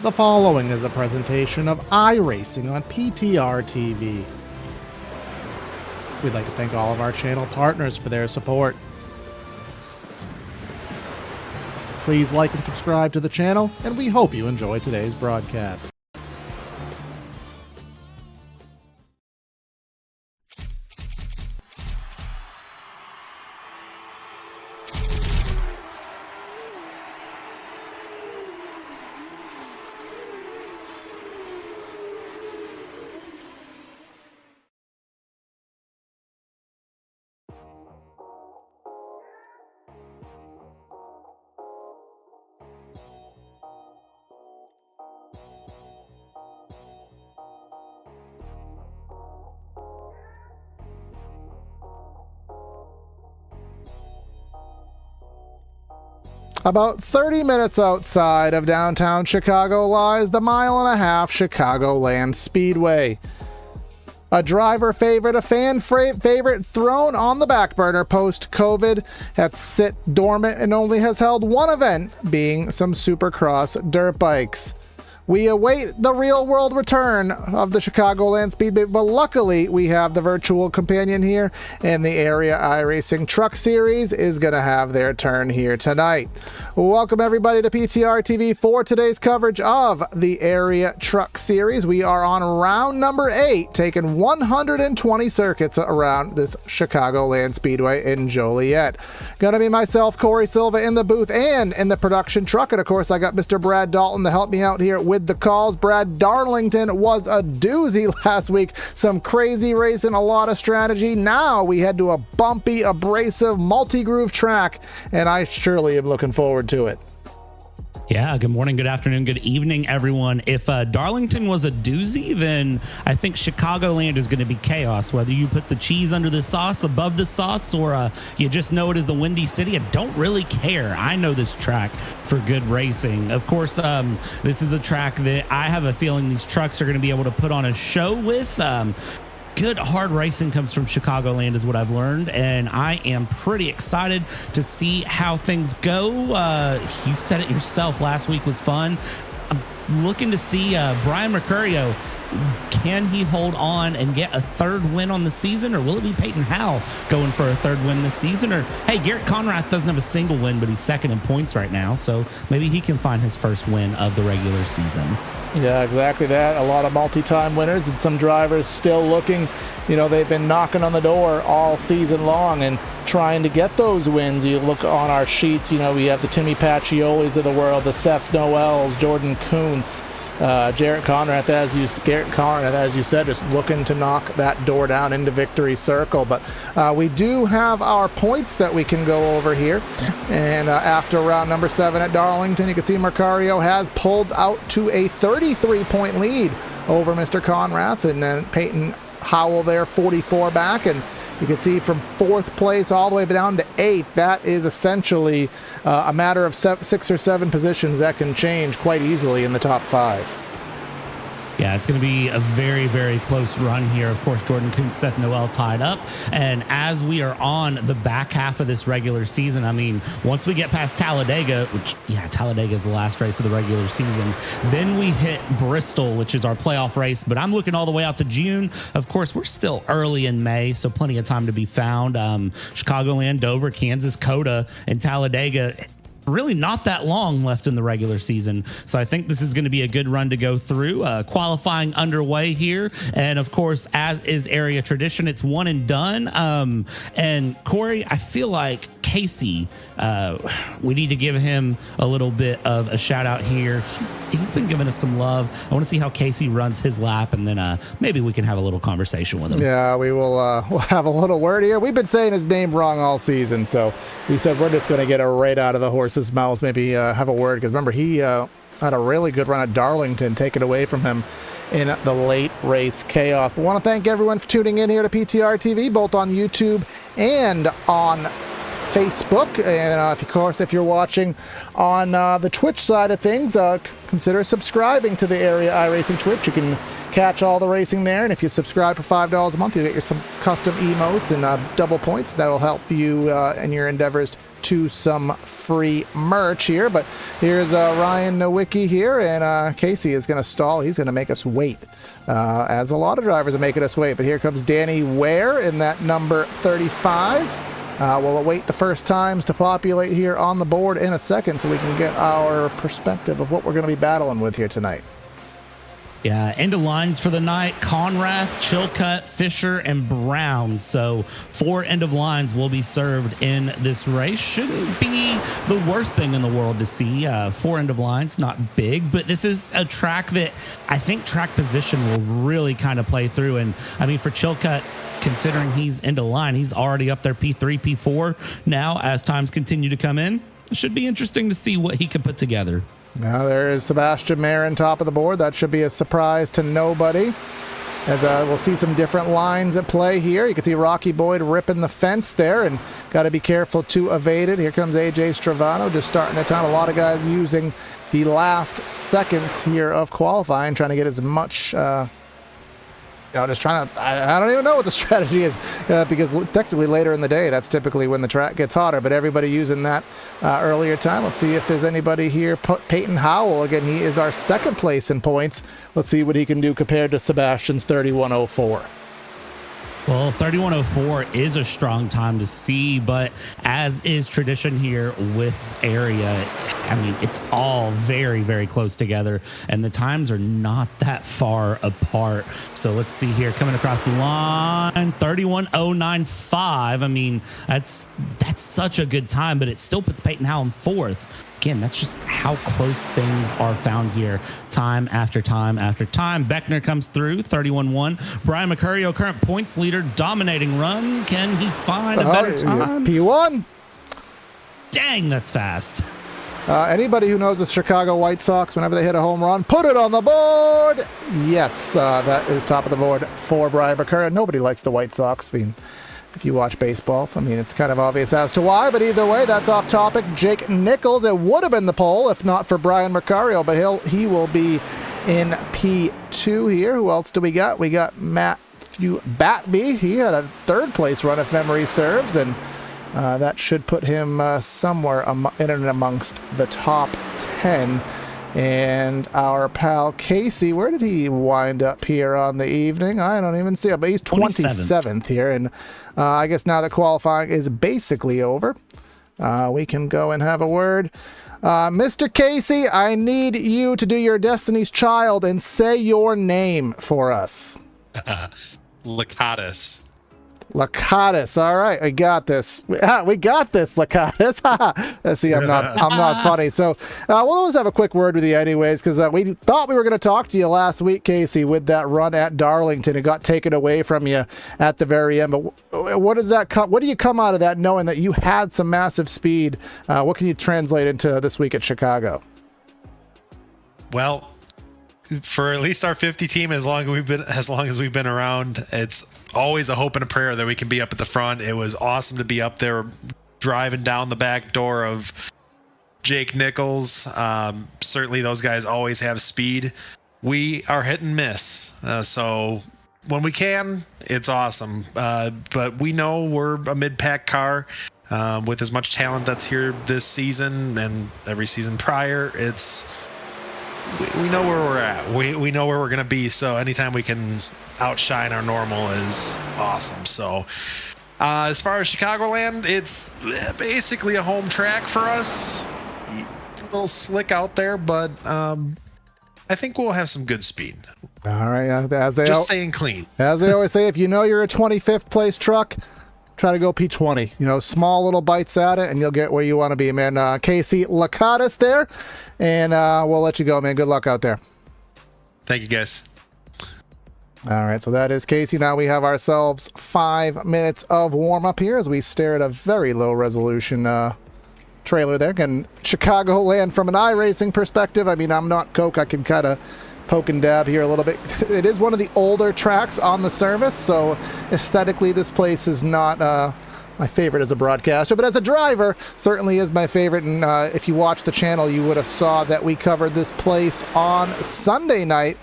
The following is a presentation of iRacing on PTR TV. We'd like to thank all of our channel partners for their support. Please like and subscribe to the channel, and we hope you enjoy today's broadcast. About 30 minutes outside of downtown Chicago lies the mile-and-a-half Chicagoland Speedway. A driver favorite, a fan favorite thrown on the back burner post-COVID, had sit dormant and only has held one event, being some Supercross dirt bikes. We await the real-world return of the Chicagoland Speedway, but luckily we have the virtual companion here, and the Area iRacing Truck Series is going to have their turn here tonight. Welcome everybody to PTR TV for today's coverage of the Area Truck Series. We are on round number 8, taking 120 circuits around this Chicagoland Speedway in Joliet. Going to be myself, Corey Silva, in the booth and in the production truck, and of course I got Mr. Brad Dalton to help me out here with the calls. Brad, Darlington was a doozy last week. Some crazy racing, a lot of strategy. Now we head to a bumpy, abrasive, multi-groove track, and I surely am looking forward to it. Yeah, good morning, good afternoon, good evening, everyone. If Darlington was a doozy, then I think Chicagoland is going to be chaos. Whether you put the cheese under the sauce, above the sauce, or you just know it as the Windy City, I don't really care. I know this track for good racing. Of course, this is a track that I have a feeling these trucks are going to be able to put on a show with. Good hard racing comes from Chicagoland is what I've learned, and I am pretty excited to see how things go. You said it yourself, last week was fun. I'm looking to see Brian Mercurio. Can he hold on and get a third win on the season, or will it be Peyton Howe going for a third win this season? Or, hey, Garrett Conrath doesn't have a single win, but he's second in points right now, so maybe he can find his first win of the regular season. Yeah, exactly that. A lot of multi-time winners and some drivers still looking. You know, they've been knocking on the door all season long and trying to get those wins. You look on our sheets, you know, we have the Timmy Pacciolis of the world, the Seth Noels, Jordan Kuntz, Garrett Conrath, as you said, just looking to knock that door down into victory circle. But we do have our points that we can go over here. And after round number 7 at Darlington, you can see Mercurio has pulled out to a 33-point lead over Mr. Conrath, and then Peyton Howell there 44 back, and you can see from 4th place all the way down to 8th, that is essentially a matter of 6 or 7 positions that can change quite easily in the top 5. Yeah, it's going to be a very, very close run here. Of course, Jordan Kuntz, Seth Noel tied up. And as we are on the back half of this regular season, I mean, once we get past Talladega, which, yeah, Talladega is the last race of the regular season, then we hit Bristol, which is our playoff race. But I'm looking all the way out to June. Of course, we're still early in May, so plenty of time to be found. Chicagoland, Dover, Kansas, Coda, and Talladega. Really not that long left in the regular season. So I think this is going to be a good run to go through. Qualifying underway here. And of course, as is area tradition, it's one and done. And Corey, I feel like Casey, we need to give him a little bit of a shout out here. He's been giving us some love. I want to see how Casey runs his lap, and then maybe we can have a little conversation with him. Yeah, we will we'll have a little word here. We've been saying his name wrong all season, so we said we're just going to get it right out of the horse's mouth, maybe have a word, because remember, he had a really good run at Darlington, taken away from him in the late race chaos. But I want to thank everyone for tuning in here to PTR TV, both on YouTube and on Facebook. And of course, if you're watching on the Twitch side of things, consider subscribing to the Area iRacing Twitch. You can catch all the racing there, and if you subscribe for $5 a month, you'll get some custom emotes and double points. That'll help you in your endeavors to some free merch here. But here's Ryan Nowicki here, and Casey is going to stall. He's going to make us wait, as a lot of drivers are making us wait. But here comes Danny Ware in that number 35. We'll await the first times to populate here on the board in a second so we can get our perspective of what we're going to be battling with here tonight. Yeah, end of lines for the night: Conrath, Chilcutt, Fisher, and Brown. So 4 end of lines will be served in this race. Shouldn't be the worst thing in the world to see. 4 end of lines, not big, but this is a track that I think track position will really kind of play through. And I mean, for Chilcutt, considering he's end of line, he's already up there P3, P4 now as times continue to come in. It should be interesting to see what he can put together. Now there is Sebastian Marin top of the board. That should be a surprise to nobody, as we'll see some different lines at play here. You can see Rocky Boyd ripping the fence there, and got to be careful to evade it. Here comes AJ Stravano just starting their time. A lot of guys using the last seconds here of qualifying, trying to get as much just trying to, I don't even know what the strategy is, because technically later in the day, that's typically when the track gets hotter, but everybody using that earlier time. Let's see if there's anybody here. Peyton Howell, again, he is our second place in points. Let's see what he can do compared to Sebastian's 31:04. Well, 31:04 is a strong time to see, but as is tradition here with area, I mean, it's all very, very close together, and the times are not that far apart. So let's see here, coming across the line, 31:095. I mean, that's such a good time, but it still puts Peyton Howell in 4th. Again, that's just how close things are found here, time after time after time. Beckner comes through, 31:1. Brian Mercurio, current points leader, dominating run. Can he find a better time? P1. Dang, that's fast. Anybody who knows the Chicago White Sox, whenever they hit a home run, put it on the board. Yes, that is top of the board for Brian Mercurio. Nobody likes the White Sox. I mean, if you watch baseball, I mean, it's kind of obvious as to why, but either way, that's off topic. Jake Nichols, it would have been the pole if not for Brian Mercurio, but he will be in P2 here. Who else do we got? We got Matthew Batby. He had a 3rd place run if memory serves, and that should put him somewhere in and amongst the top 10. And our pal Casey, where did he wind up here on the evening? I don't even see it, but he's 27th here. And I guess now that qualifying is basically over, we can go and have a word. Mr. Casey, I need you to do your Destiny's Child and say your name for us. Lakatos. Lakatos. All right, we got this. We got this, Lakatos. See, I'm not funny. So we'll always have a quick word with you anyways, because we thought we were going to talk to you last week, Casey, with that run at Darlington. It got taken away from you at the very end. But what do you come out of that knowing that you had some massive speed? What can you translate into this week at Chicago? Well, for at least our 50 team, as long as we've been around, it's always a hope and a prayer that we can be up at the front. It was awesome to be up there driving down the back door of Jake Nichols. Certainly those guys always have speed. We are hit and miss. So when we can, it's awesome. But we know we're a mid-pack car with as much talent that's here this season and every season prior. We know where we're at. We know where we're going to be. So anytime we can outshine our normal is awesome. So as far as Chicagoland, it's basically a home track for us. A little slick out there, but I think we'll have some good speed. All right. Staying clean. As they always say, if you know you're a 25th place truck, try to go P20. Small little bites at it, and you'll get where you want to be, man. Casey Lakatos there, and we'll let you go, man. Good luck out there. Thank you, guys. All right, so that is Casey. Now we have ourselves 5 minutes of warm-up here as we stare at a very low-resolution trailer there. Again, Chicagoland from an iRacing perspective. I mean, I'm not Coke. I can kind of poke and dab here a little bit. It is one of the older tracks on the service, so aesthetically this place is not my favorite as a broadcaster, but as a driver, certainly is my favorite. And if you watch the channel, you would have saw that we covered this place on Sunday night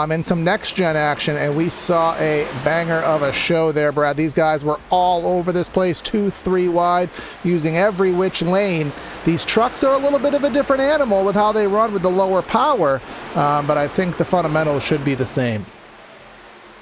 in some next-gen action, and we saw a banger of a show there, Brad. These guys were all over this place, 2-3 wide, using every which lane. These trucks are a little bit of a different animal with how they run with the lower power, but I think the fundamentals should be the same.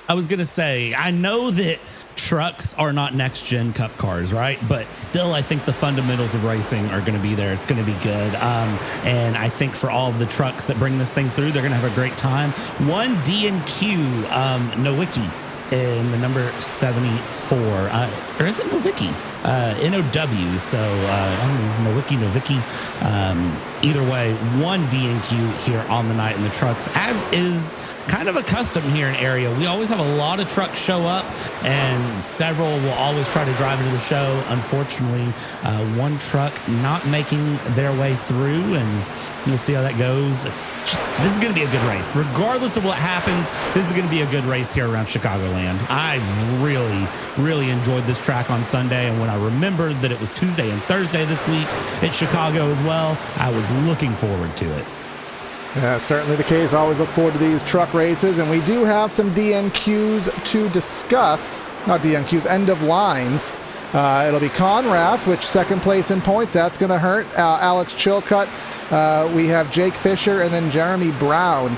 I was going to say, I know that trucks are not next gen cup cars, right? But still, I think the fundamentals of racing are going to be there. It's going to be good. And I think for all of the trucks that bring this thing through, they're going to have a great time. One D&Q, Nowicki in the number 74, or is it Novicki? NOW. So Nowicki. Either way, one D&Q here on the night in the trucks, as is kind of a custom here in area. We always have a lot of trucks show up, and several will always try to drive into the show. Unfortunately, one truck not making their way through, and we'll see how that goes. This is going to be a good race. Regardless of what happens, this is going to be a good race here around Chicagoland. I really, really enjoyed this track on Sunday, and when I remembered that it was Tuesday and Thursday this week at Chicago as well, I was looking forward to it. Yeah, certainly the case. Always look forward to these truck races, and we do have some DNQs to discuss. Not DNQs, end of lines. It'll be Conrath, which second place in points. That's going to hurt. Alex Chilcutt. We have Jake Fisher and then Jeremy Brown.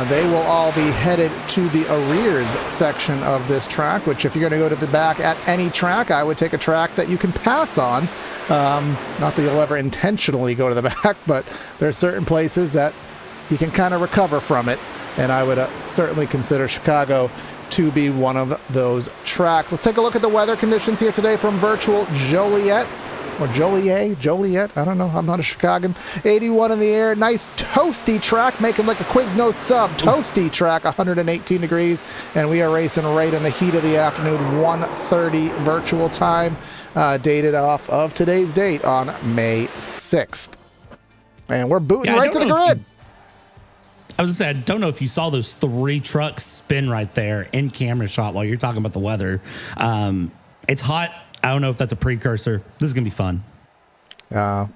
They will all be headed to the arrears section of this track, which if you're going to go to the back at any track, I would take a track that you can pass on. Not that you'll ever intentionally go to the back, but there's certain places that you can kind of recover from it, and I would certainly consider Chicago to be one of those tracks. Let's take a look at the weather conditions here today from virtual Joliet. Or Joliet, I don't know, I'm not a Chicagan. 81 in the air, nice toasty track, making like a Quiznos sub. Toasty track, 118 degrees, and we are racing right in the heat of the afternoon, 1:30 virtual time, dated off of today's date on May 6th. And we're booting right to the grid. I was going to say, I don't know if you saw those three trucks spin right there in camera shot while you're talking about the weather. It's hot. I don't know if that's a precursor. This is going to be fun.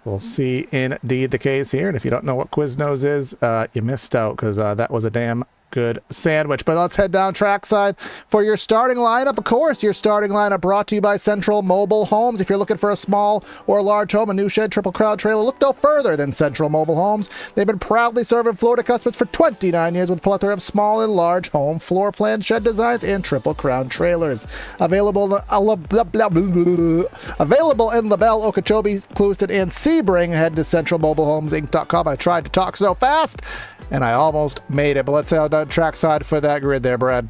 We'll see indeed the case here. And if you don't know what Quiznos is, you missed out, because that was a damn good sandwich. But let's head down trackside for your starting lineup. Of course, your starting lineup brought to you by Central Mobile Homes. If you're looking for a small or large home, a new shed, triple crowd trailer, look no further than Central Mobile Homes. They've been proudly serving Florida customers for 29 years with a plethora of small and large home floor plan, shed designs, and triple crown trailers. Available in LaBelle, Okeechobee, Clewiston, and Sebring. Head to centralmobilehomeinc.com. I tried to talk so fast, and I almost made it. But let's head down trackside for that grid there, Brad.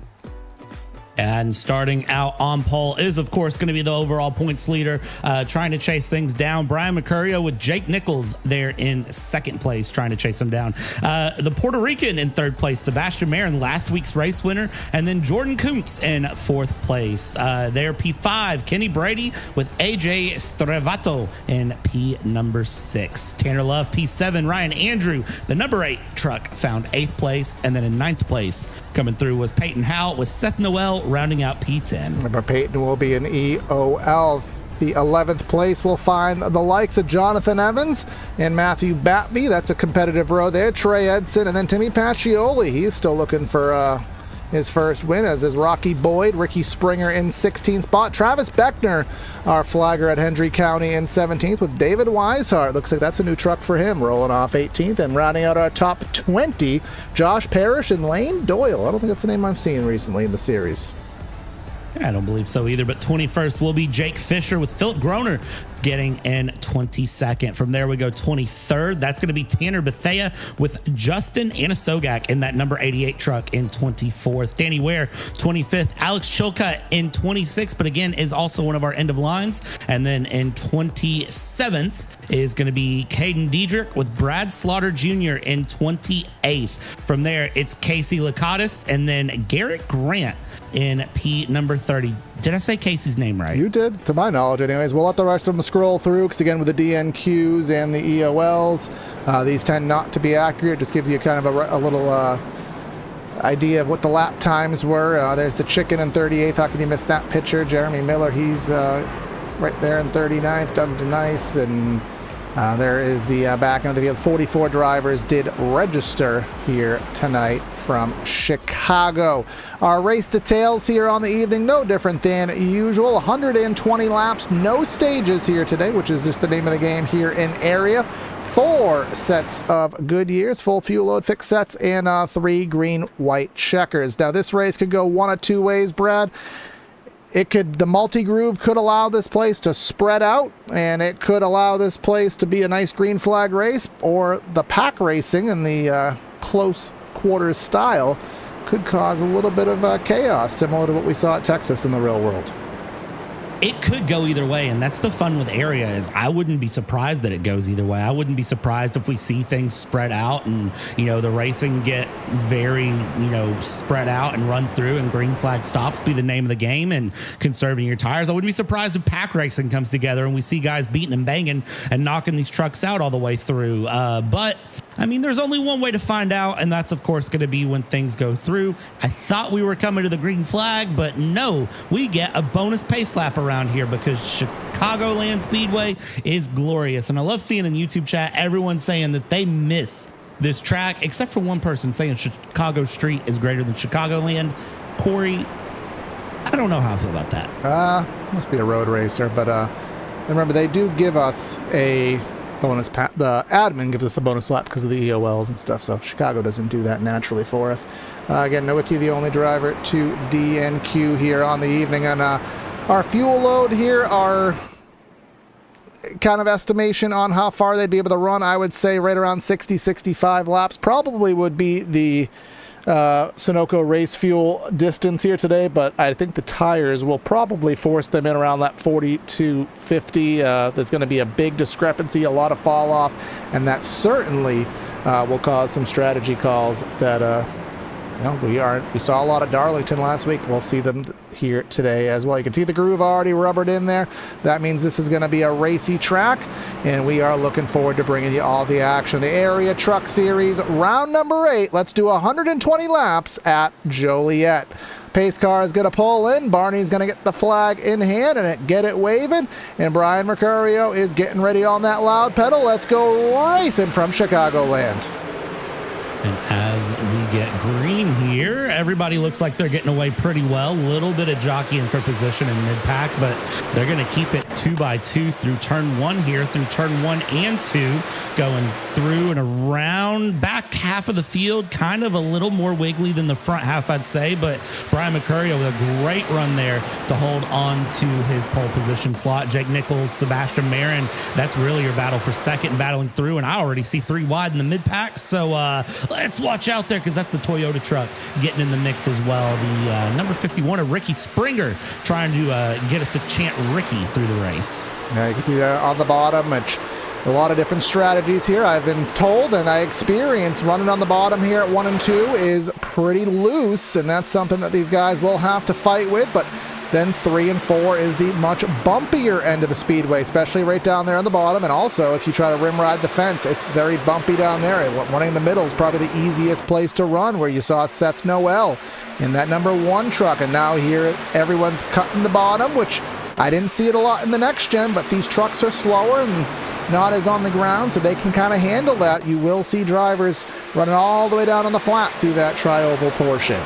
And starting out on pole is, of course, going to be the overall points leader, trying to chase things down. Brian Mercurio with Jake Nichols there in second place, trying to chase him down. The Puerto Rican in third place, Sebastian Marin, last week's race winner, and then Jordan Kuntz in fourth place. There, P5, Kenny Brady with AJ Strevato in P number 6. Tanner Love, P7, Ryan Andrew, the number 8 truck, found 8th place, and then in 9th place coming through was Peyton Howell with Seth Noel rounding out P10. Remember, Peyton will be an EOL. The 11th place will find the likes of Jonathan Evans and Matthew Batby. That's a competitive row there. Trey Edson, and then Timmy Pacioli. He's still looking for his first win, as is Rocky Boyd. Ricky Springer in 16th spot. Travis Beckner, our flagger at Hendry County, in 17th, with David Weishart. Looks like that's a new truck for him, rolling off 18th. And rounding out our top 20, Josh Parrish and Lane Doyle. I don't think that's a name I've seen recently in the series. I don't believe so either, but 21st will be Jake Fisher with Philip Groner getting in 22nd. From there we go 23rd. That's going to be Tanner Bethea with Justin Anasogak in that number 88 truck in 24th. Danny Ware, 25th. Alex Chilcutt in 26th, but again is also one of our end of lines. And then in 27th is going to be Caden Diedrich with Brad Slaughter Jr. in 28th. From there, it's Casey Lakatis and then Garrett Grant in P number 30. Did I say Casey's name right? You did, to my knowledge anyways. We'll let the rest of them scroll through, because again, with the DNQs and the EOLs, these tend not to be accurate. Just gives you kind of a little idea of what the lap times were. There's the Chicken in 38th. How can you miss that picture? Jeremy Miller, he's right there in 39th, done to nice. And there is the back end of the field. 44 drivers did register here tonight from Chicago. Our race details here on the evening, no different than usual. 120 laps, no stages here today, which is just the name of the game here in area. 4 sets of Goodyears, full fuel load fixed sets, and 3 green-white checkers. Now, this race could go one of two ways, Brad. The multi-groove could allow this place to spread out, and it could allow this place to be a nice green flag race, or the pack racing in the close quarters style could cause a little bit of chaos, similar to what we saw at Texas in the real world. It could go either way, and that's the fun with area is I wouldn't be surprised that it goes either way. I wouldn't be surprised if we see things spread out and, the racing get very, spread out and run through, and green flag stops be the name of the game and conserving your tires. I wouldn't be surprised if pack racing comes together and we see guys beating and banging and knocking these trucks out all the way through. But there's only one way to find out, and that's, of course, going to be when things go through. I thought we were coming to the green flag, but no, we get a bonus pace lap around here because Chicagoland Speedway is glorious. And I love seeing in YouTube chat everyone saying that they miss this track, except for one person saying Chicago Street is greater than Chicagoland. Corey, I don't know how I feel about that. Must be a road racer, but remember, they do give us a bonus the admin gives us a bonus lap because of the EOLs and stuff, so Chicago doesn't do that naturally for us. Again, Nowicki the only driver to DNQ here on the evening, and our fuel load here, our kind of estimation on how far they'd be able to run, I would say right around 60-65 laps probably would be the Sunoco race fuel distance here today, but I think the tires will probably force them in around that 40 to 50. There's going to be a big discrepancy, a lot of fall off, and that certainly will cause some strategy calls that we saw a lot of Darlington last week. We'll see them here today as well. You can see the groove already rubbered in there. That means this is going to be a racy track, and we are looking forward to bringing you all the action. The Area Truck Series, round number 8. Let's do 120 laps at Joliet. Pace car is going to pull in. Barney's going to get the flag in hand and get it waving. And Brian Mercurio is getting ready on that loud pedal. Let's go racing from Chicagoland. And as we get green here, everybody looks like they're getting away pretty well. A little bit of jockeying for position in mid-pack, but they're going to keep it 2x2 through turn 1 here, through turn 1 and 2, going through and around back half of the field, kind of a little more wiggly than the front half, I'd say, but Brian Mercurio with a great run there to hold on to his pole position slot. Jake Nichols, Sebastian Marin, that's really your battle for second, battling through, and I already see 3 wide in the mid-pack, so let's watch out there because that's the Toyota truck getting in the mix as well. The number 51 of Ricky Springer trying to get us to chant Ricky through the race. Yeah, you can see that on the bottom, which a lot of different strategies here. I've been told and I experienced running on the bottom here at 1 and 2 is pretty loose, and that's something that these guys will have to fight with, but then 3 and 4 is the much bumpier end of the speedway, especially right down there on the bottom. And also, if you try to rim ride the fence, it's very bumpy down there. Running in the middle is probably the easiest place to run, where you saw Seth Noel in that number 1 truck. And now here, everyone's cutting the bottom, which I didn't see it a lot in the next gen, but these trucks are slower and not as on the ground, so they can kind of handle that. You will see drivers running all the way down on the flat through that tri-oval portion.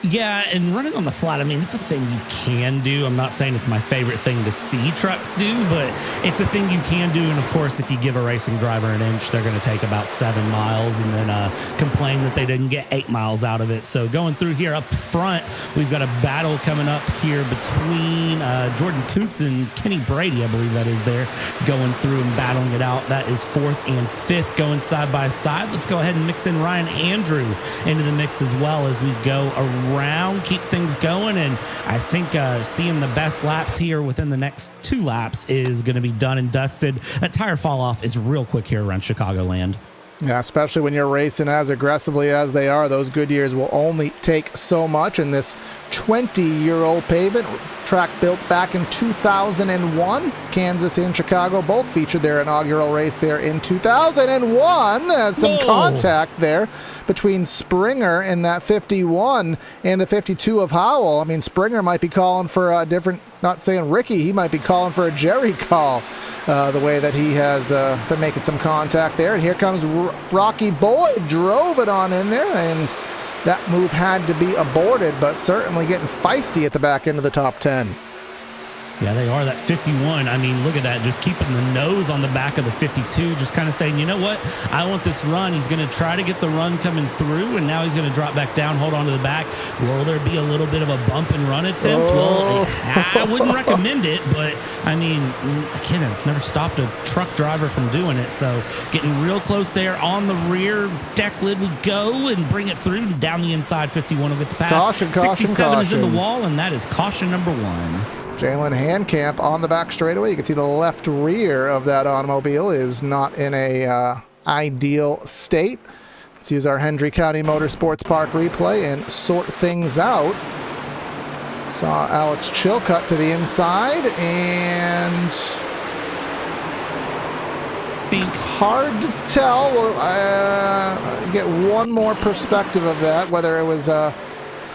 Yeah, and running on the flat, it's a thing you can do. I'm not saying it's my favorite thing to see trucks do, but it's a thing you can do. And of course, if you give a racing driver an inch, they're going to take about 7 miles and then complain that they didn't get 8 miles out of it. So going through here up front, we've got a battle coming up here between Jordan Kuntz and Kenny Brady, I believe that is there, going through and battling it out. That is 4th and 5th going side by side. Let's go ahead and mix in Ryan Andrew into the mix as well as we go around, keep things going, and I think seeing the best laps here within the next 2 laps is going to be done and dusted. That tire fall off is real quick here around Chicagoland. Yeah, especially when you're racing as aggressively as they are. Those Goodyears will only take so much in this 20-year-old pavement. Track built back in 2001. Kansas and Chicago both featured their inaugural race there in 2001. Some contact there between Springer in that 51 and the 52 of Howell. I mean, Springer might be calling for a different, not saying Ricky, he might be calling for a Jerry call. The way that he has been making some contact there. And here comes Rocky Boyd, drove it on in there, and that move had to be aborted, but certainly getting feisty at the back end of the top 10. Yeah, they are. That 51, I mean, look at that. Just keeping the nose on the back of the 52, just kind of saying, you know what? I want this run. He's going to try to get the run coming through, and now he's going to drop back down, hold on to the back. Will there be a little bit of a bump and run attempt? Well, I wouldn't recommend it, but, I mean, again, it's never stopped a truck driver from doing it. So getting real close there on the rear deck lid we go and bring it through. Down the inside, 51 will get the pass. Caution, 67 is in the wall, and that is caution number 1. Jalen Handcamp on the back straightaway. You can see the left rear of that automobile is not in a ideal state. Let's use our Hendry County Motorsports Park replay and sort things out. Saw Alex Chilcutt to the inside, and hard to tell. We'll get one more perspective of that, whether it was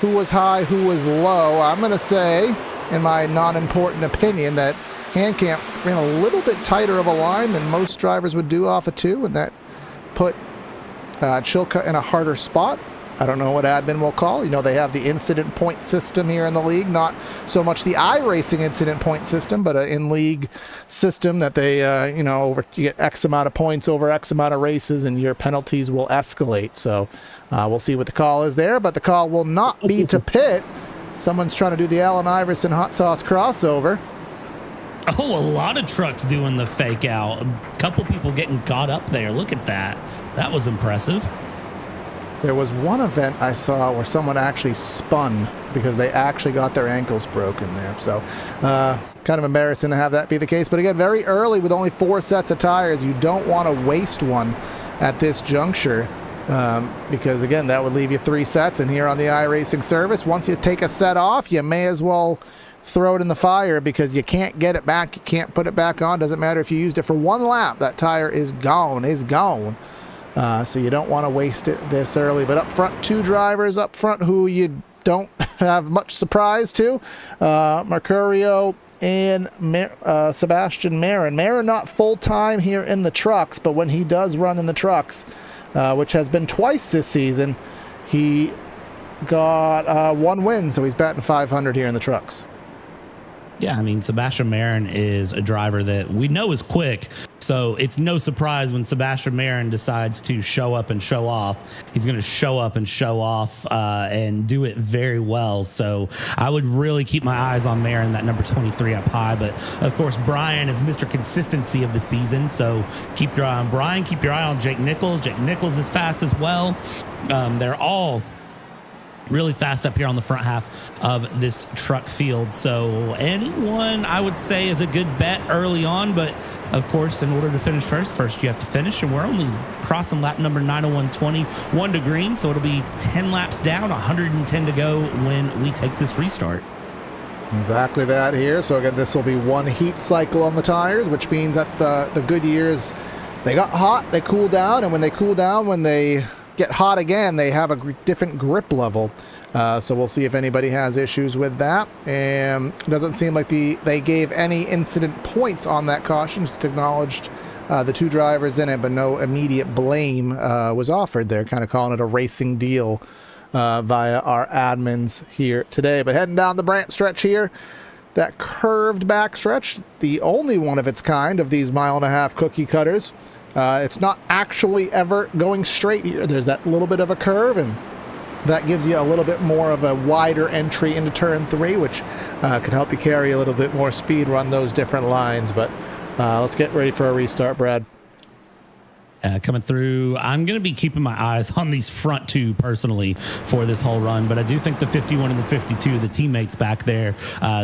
who was high, who was low. I'm going to say, in my non-important opinion, that Handcamp ran a little bit tighter of a line than most drivers would do off a 2, and that put Chilcutt in a harder spot. I don't know what admin will call. You know, they have the incident point system here in the league, not so much the iRacing incident point system, but an in-league system that they, you get X amount of points over X amount of races, and your penalties will escalate. So we'll see what the call is there, but the call will not be to pit. Someone's trying to do the Allen Iverson hot sauce crossover. Oh, a lot of trucks doing the fake out. A couple people getting caught up there. Look at that. That was impressive. There was one event I saw where someone actually spun because they actually got their ankles broken there. So kind of embarrassing to have that be the case. But again, very early with only 4 sets of tires. You don't want to waste one at this juncture. Because again, that would leave you 3 sets, and here on the iRacing service, once you take a set off, you may as well throw it in the fire because you can't get it back. You can't put it back on. Doesn't matter if you used it for 1 lap. That tire is gone, so you don't want to waste it this early. But up front, 2 drivers up front who you don't have much surprise to. Mercurio and Sebastian Marin. Marin not full-time here in the trucks, but when he does run in the trucks, which has been twice this season, he got 1 win, so he's batting .500 here in the trucks. Yeah, I mean, Sebastian Marin is a driver that we know is quick, so it's no surprise when Sebastian Marin decides to show up and show off. He's going to show up and show off and do it very well. So I would really keep my eyes on Marin, that number 23 up high. But, of course, Brian is Mr. Consistency of the season, so keep your eye on Brian. Keep your eye on Jake Nichols. Jake Nichols is fast as well. They're all really fast up here on the front half of this truck field. So anyone I would say is a good bet early on, but of course, in order to finish first you have to finish, and we're only crossing lap number 901.20, 1 to green, so it'll be 10 laps down, 110 to go when we take this restart. Exactly that here. So again, this will be 1 heat cycle on the tires, which means that the Goodyears, they got hot, they cool down, and when they cool down, when they get hot again, they have a different grip level. So we'll see if anybody has issues with that. And it doesn't seem like they gave any incident points on that caution, just acknowledged the 2 drivers in it, but no immediate blame was offered. They're kind of calling it a racing deal via our admins here today. But heading down the Brant stretch here, that curved back stretch, the only one of its kind of these 1.5-mile cookie cutters. It's not actually ever going straight here. There's that little bit of a curve, and that gives you a little bit more of a wider entry into turn 3, which could help you carry a little bit more speed, run those different lines. But let's get ready for a restart, Brad. Coming through, I'm going to be keeping my eyes on these front two personally for this whole run, but I do think the 51 and the 52, the teammates back there,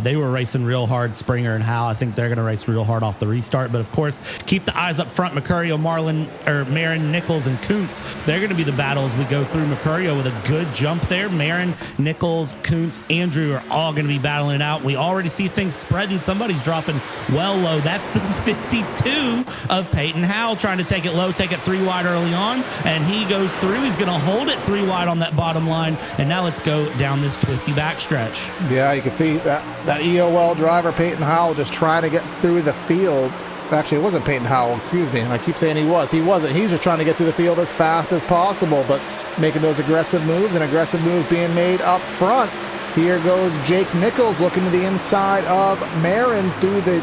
they were racing real hard, Springer and Hal. I think they're going to race real hard off the restart, but of course, keep the eyes up front. Mercurio, Marin, Nichols, and Kuntz, they're going to be the battle as we go through. Mercurio with a good jump there. Marin, Nichols, Kuntz, Andrew are all going to be battling it out. We already see things spreading. Somebody's dropping well low. That's the 52 of Peyton Howell trying to take it low, take it 3 wide early on, and he goes through. He's going to hold it 3 wide on that bottom line, and now let's go down this twisty backstretch. Yeah, you can see that EOL driver, Peyton Howell, just trying to get through the field. Actually, it wasn't Peyton Howell, excuse me, and I keep saying he was. He wasn't. He's just trying to get through the field as fast as possible, but making those aggressive moves, and aggressive moves being made up front. Here goes Jake Nichols looking to the inside of Marin through the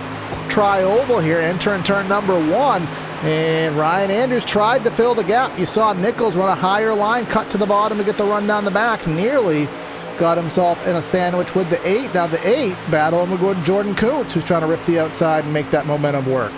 tri-oval here, entering turn number 1. And Ryan Andrews tried to fill the gap. You saw Nichols run a higher line, cut to the bottom to get the run down the back. Nearly got himself in a sandwich with the 8. Now the 8 battling with Jordan Kuntz, who's trying to rip the outside and make that momentum work.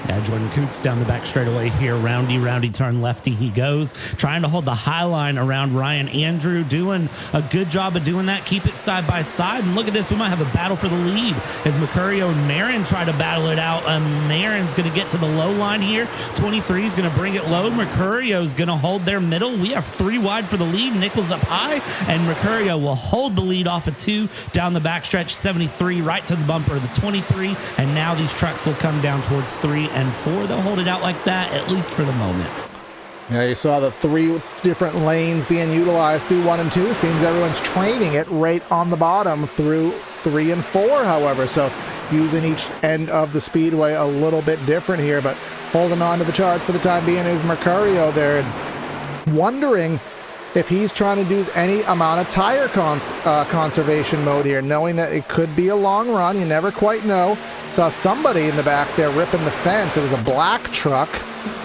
Yeah, Jordan Kuntz down the back straightaway here. Roundy turn lefty he goes. Trying to hold the high line around Ryan Andrew. Doing a good job of doing that. Keep it side by side. And look at this. We might have a battle for the lead as Mercurio and Marin try to battle it out. Marin's going to get to the low line here. 23 is going to bring it low. Mercurio's going to hold their middle. We have 3 wide for the lead. Nichols up high. And Mercurio will hold the lead off of 2 down the backstretch. 73 right to the bumper of the 23. And now these trucks will come down towards 3 and 4. They'll hold it out like that, at least for the moment. Yeah, you saw the 3 different lanes being utilized through 1 and 2. Seems everyone's training it right on the bottom through 3 and 4, however. So using each end of the speedway a little bit different here, but holding on to the charge for the time being is Mercurio. They're wondering if he's trying to do any amount of tire conservation mode here, knowing that it could be a long run. You never quite know. Saw somebody in the back there ripping the fence. It was a black truck,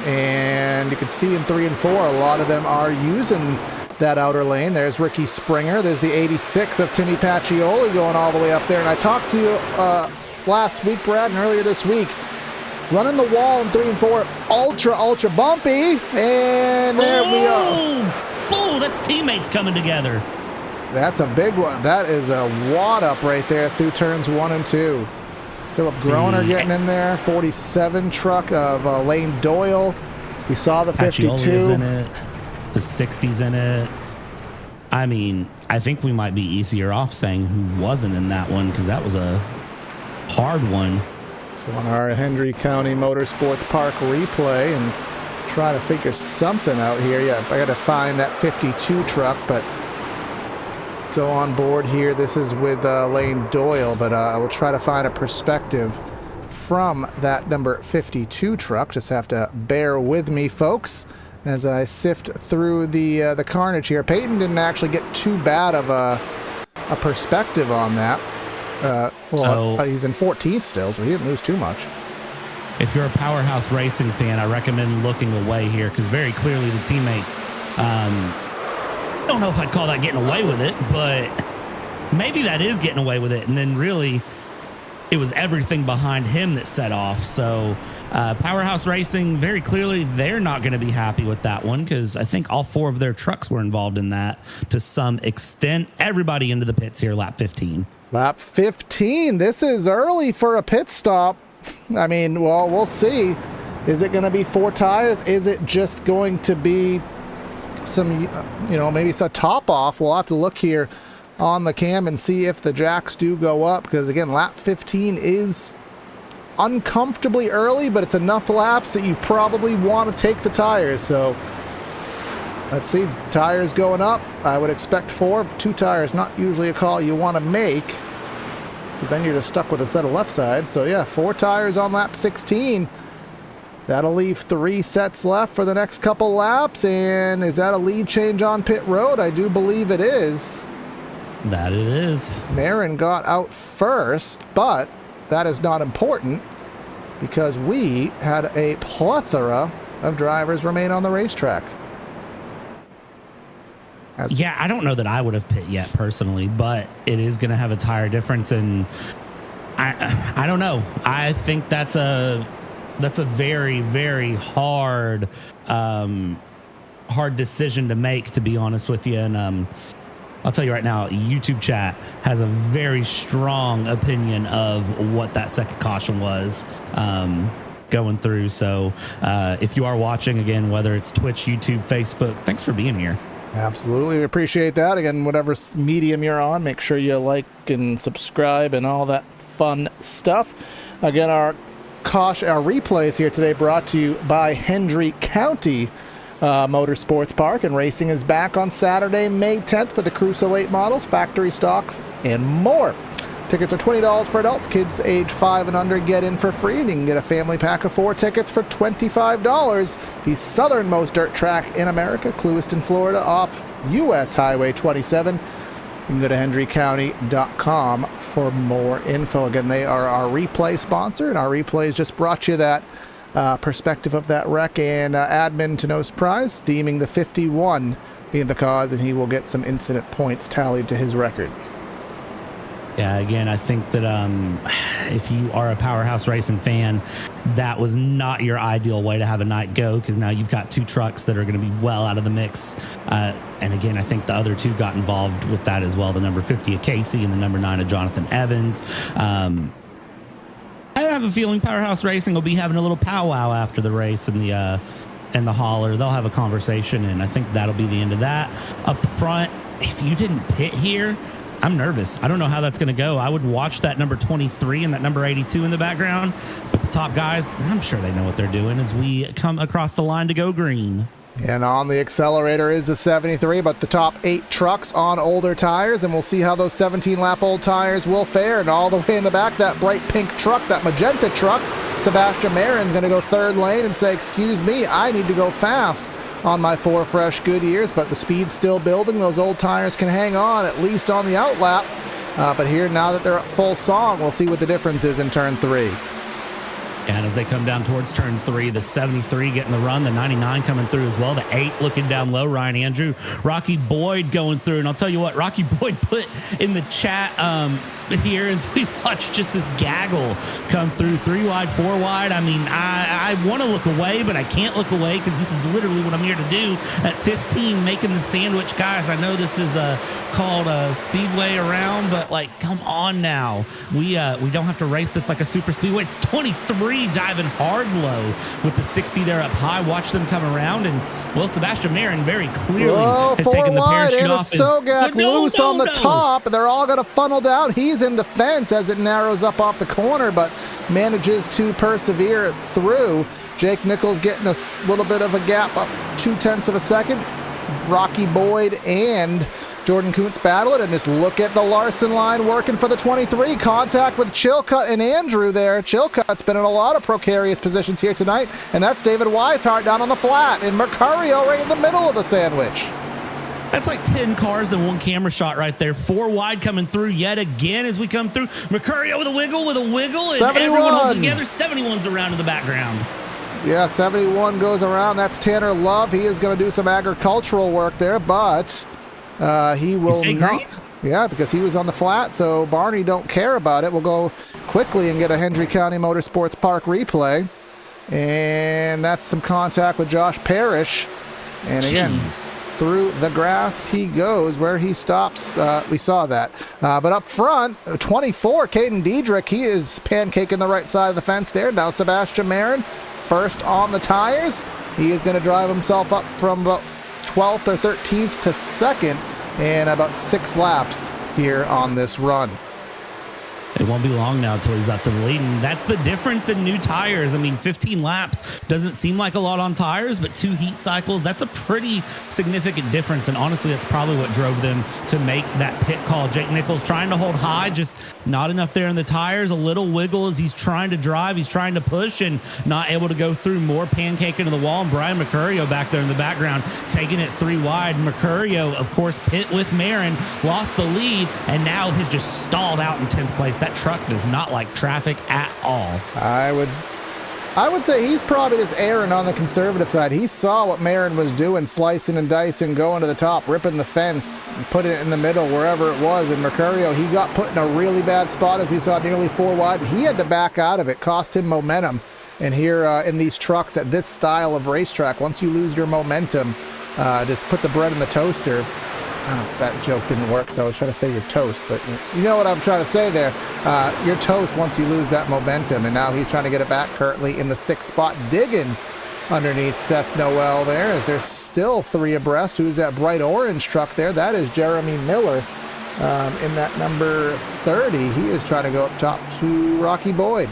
and you can see in 3 and 4, a lot of them are using that outer lane. There's Ricky Springer. There's the 86 of Timmy Pacioli going all the way up there. And I talked to you last week, Brad, and earlier this week. Running the wall in 3 and 4, ultra bumpy, and there we are. Oh, that's teammates coming together. That's a big one. That is a wad up right there through turns 1 and 2. Philip Groner getting in there. 47 truck of Lane Doyle. We saw the 52. Pacioli's in it. The 60's in it. I mean, I think we might be easier off saying who wasn't in that one, because that was a hard one. So on our Hendry County Motorsports Park replay and try to figure something out here. Yeah, I got to find that 52 truck, but go on board here. This is with Lane Doyle, but I will try to find a perspective from that number 52 truck. Just have to bear with me, folks, as I sift through the carnage here. Peyton didn't actually get too bad of a perspective on that. He's in 14th still, so he didn't lose too much. If you're a Powerhouse Racing fan, I recommend looking away here, because very clearly the teammates, I don't know if I'd call that getting away with it, but maybe that is getting away with it. And then really it was everything behind him that set off. So Powerhouse Racing, very clearly, they're not going to be happy with that one, because I think all 4 of their trucks were involved in that to some extent. Everybody into the pits here, lap 15. Lap 15. This is early for a pit stop. I mean, well, we'll see. Is it going to be 4 tires? Is it just going to be some, maybe it's a top off? We'll have to look here on the cam and see if the jacks do go up, because again, lap 15 is uncomfortably early, but it's enough laps that you probably want to take the tires. So let's see. Tires going up. I would expect 4. 2 tires, not usually a call you want to make, because then you're just stuck with a set of left sides. So yeah, 4 tires on lap 16. That'll leave 3 sets left for the next couple laps. And is that a lead change on pit road? I do believe it is. That it is. Marin got out first, but that is not important, because we had a plethora of drivers remain on the racetrack. Yeah, I don't know that I would have pit yet personally, but it is going to have a tire difference, and I don't know. I think that's a that's a very, very hard decision to make, to be honest with you. And I'll tell you right now, YouTube chat has a very strong opinion of what that second caution was going through. So if you are watching, again, whether it's Twitch, YouTube, Facebook, thanks for being here. Absolutely. We appreciate that. Again, whatever medium you're on, make sure you like and subscribe and all that fun stuff. Again, our replays here today brought to you by Hendry County Motorsports Park, and racing is back on Saturday, May 10th for the Crusoe 8 models, factory stocks, and more. Tickets are $20 for adults. Kids age 5 and under get in for free, and you can get a family pack of 4 tickets for $25. The southernmost dirt track in America, Clewiston, Florida, off U.S. Highway 27. You can go to hendrycounty.com for more info. Again, they are our replay sponsor, and our replays just brought you that perspective of that wreck, and admin, to no surprise, deeming the 51 being the cause, and he will get some incident points tallied to his record. Yeah, again, I think that if you are a Powerhouse Racing fan, that was not your ideal way to have a night go, because now you've got 2 trucks that are going to be well out of the mix. And again, I think the other 2 got involved with that as well, the number 50 of Casey and the number 9 of Jonathan Evans. I have a feeling Powerhouse Racing will be having a little powwow after the race in the hauler. They'll have a conversation, and I think that'll be the end of that. Up front, if you didn't pit here, I'm nervous. I don't know how that's going to go. I would watch that number 23 and that number 82 in the background, but the top guys, I'm sure they know what they're doing as we come across the line to go green. And on the accelerator is the 73, but the top 8 trucks on older tires, and we'll see how those 17-lap old tires will fare. And all the way in the back, that bright pink truck, that magenta truck, Sebastian Marin's going to go 3rd lane and say, excuse me, I need to go fast on my 4 fresh Goodyears, but the speed's still building. Those old tires can hang on, at least on the outlap. But here, now that they're at full song, we'll see what the difference is in turn 3. And as they come down towards turn 3, the 73 getting the run, the 99 coming through as well, the 8 looking down low, Ryan Andrew, Rocky Boyd going through. And I'll tell you what, Rocky Boyd put in the chat here as we watch just this gaggle come through, 3 wide, 4 wide. I mean, I want to look away, but I can't look away because this is literally what I'm here to do at 15, making the sandwich. Guys, I know this is called a speedway around, but like, come on now. We don't have to race this like a super speedway. It's 23 diving hard low with the 60 there up high. Watch them come around, and well, Sebastian Marin very clearly has taken the parachute off. Sogak loose on the top, and they're all going to funnel down. He's in the fence as it narrows up off the corner, but manages to persevere through. Jake Nichols getting a little bit of a gap, up 0.2 of a second. Rocky Boyd and Jordan Kuntz battle it, and just look at the Larson line working for the 23. Contact with Chilcutt and Andrew there. Chilcutt's been in a lot of precarious positions here tonight, and that's David Weishart down on the flat, and Mercurio right in the middle of the sandwich. That's like 10 cars in one camera shot right there. 4 wide coming through yet again as we come through. Mercurio with a wiggle, and 71. Everyone holds together. 71's around in the background. Yeah, 71 goes around. That's Tanner Love. He is going to do some agricultural work there, but he will not. Yeah, because he was on the flat, so Barney don't care about it. We'll go quickly and get a Hendry County Motorsports Park replay. And that's some contact with Josh Parrish. And again, through the grass he goes where he stops. We saw that. But up front, 24, Caden Diedrich, he is pancaking the right side of the fence there. Now Sebastian Marin, first on the tires. He is going to drive himself up from about 12th or 13th to 2nd in about 6 laps here on this run. It won't be long now until he's up to the lead, and that's the difference in new tires. I mean, 15 laps doesn't seem like a lot on tires, but 2 heat cycles, that's a pretty significant difference, and honestly, that's probably what drove them to make that pit call. Jake Nichols trying to hold high, just not enough there in the tires, a little wiggle as he's trying to drive, he's trying to push, and not able to go through, more pancake into the wall, and Brian Mercurio back there in the background, taking it 3 wide. Mercurio, of course, pit with Marin, lost the lead, and now has just stalled out in 10th place. That truck does not like traffic at all. I would say he's probably just erring on the conservative side. He saw what Marin was doing, slicing and dicing, going to the top, ripping the fence, putting it in the middle, wherever it was. And Mercurio, he got put in a really bad spot, as we saw, nearly 4 wide. He had to back out of it, cost him momentum. And here in these trucks at this style of racetrack, once you lose your momentum, just put the bread in the toaster. Oh, that joke didn't work, so I was trying to say your toast, but you know what I'm trying to say there. You're toast once you lose that momentum, and now he's trying to get it back currently in the 6th spot, digging underneath Seth Noel there, as there's still 3 abreast. Who's that bright orange truck there? That is Jeremy Miller in that number 30. He is trying to go up top to Rocky Boyd.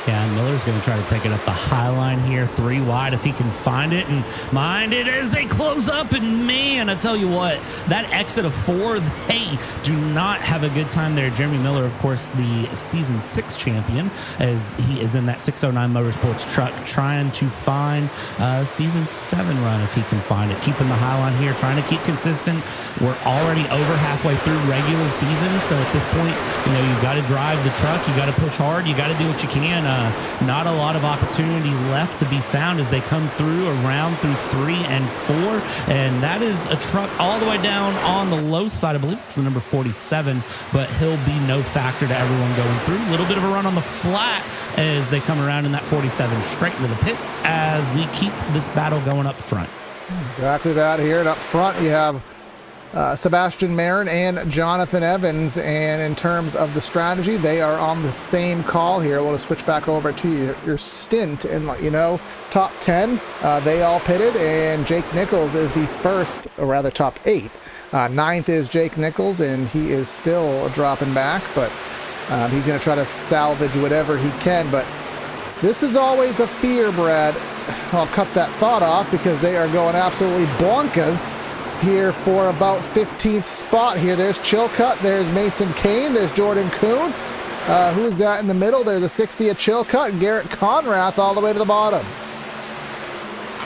Yeah, and Miller's going to try to take it up the high line here, 3 wide if he can find it and mind it as they close up. And man, I tell you what, that exit of 4, they do not have a good time there. Jeremy Miller, of course, the season 6 champion, as he is in that 609 Motorsports truck trying to find a season 7 run if he can find it. Keeping the high line here, trying to keep consistent. We're already over halfway through regular season, so at this point, you know, you've got to drive the truck, you got to push hard, you got to do what you can. Not a lot of opportunity left to be found as they come through around through 3 and 4, and that is a truck all the way down on the low side. I believe it's the number 47, but he'll be no factor to everyone going through. A little bit of a run on the flat as they come around in that 47 straight into the pits as we keep this battle going up front. Exactly that here. And up front you have Sebastian Marin and Jonathan Evans, and in terms of the strategy, they are on the same call here. We'll just switch back over to your stint and let you know, top 10, they all pitted, and Jake Nichols is the first, or rather top 8. 9th is Jake Nichols, and he is still dropping back, but he's going to try to salvage whatever he can. But this is always a fear, Brad. I'll cut that thought off because they are going absolutely bonkers here for about 15th spot here. There's Chilcutt, there's Mason Kane, there's Jordan Kuntz. Who's that in the middle? There's the 60 at Chilcutt, and Garrett Conrath all the way to the bottom.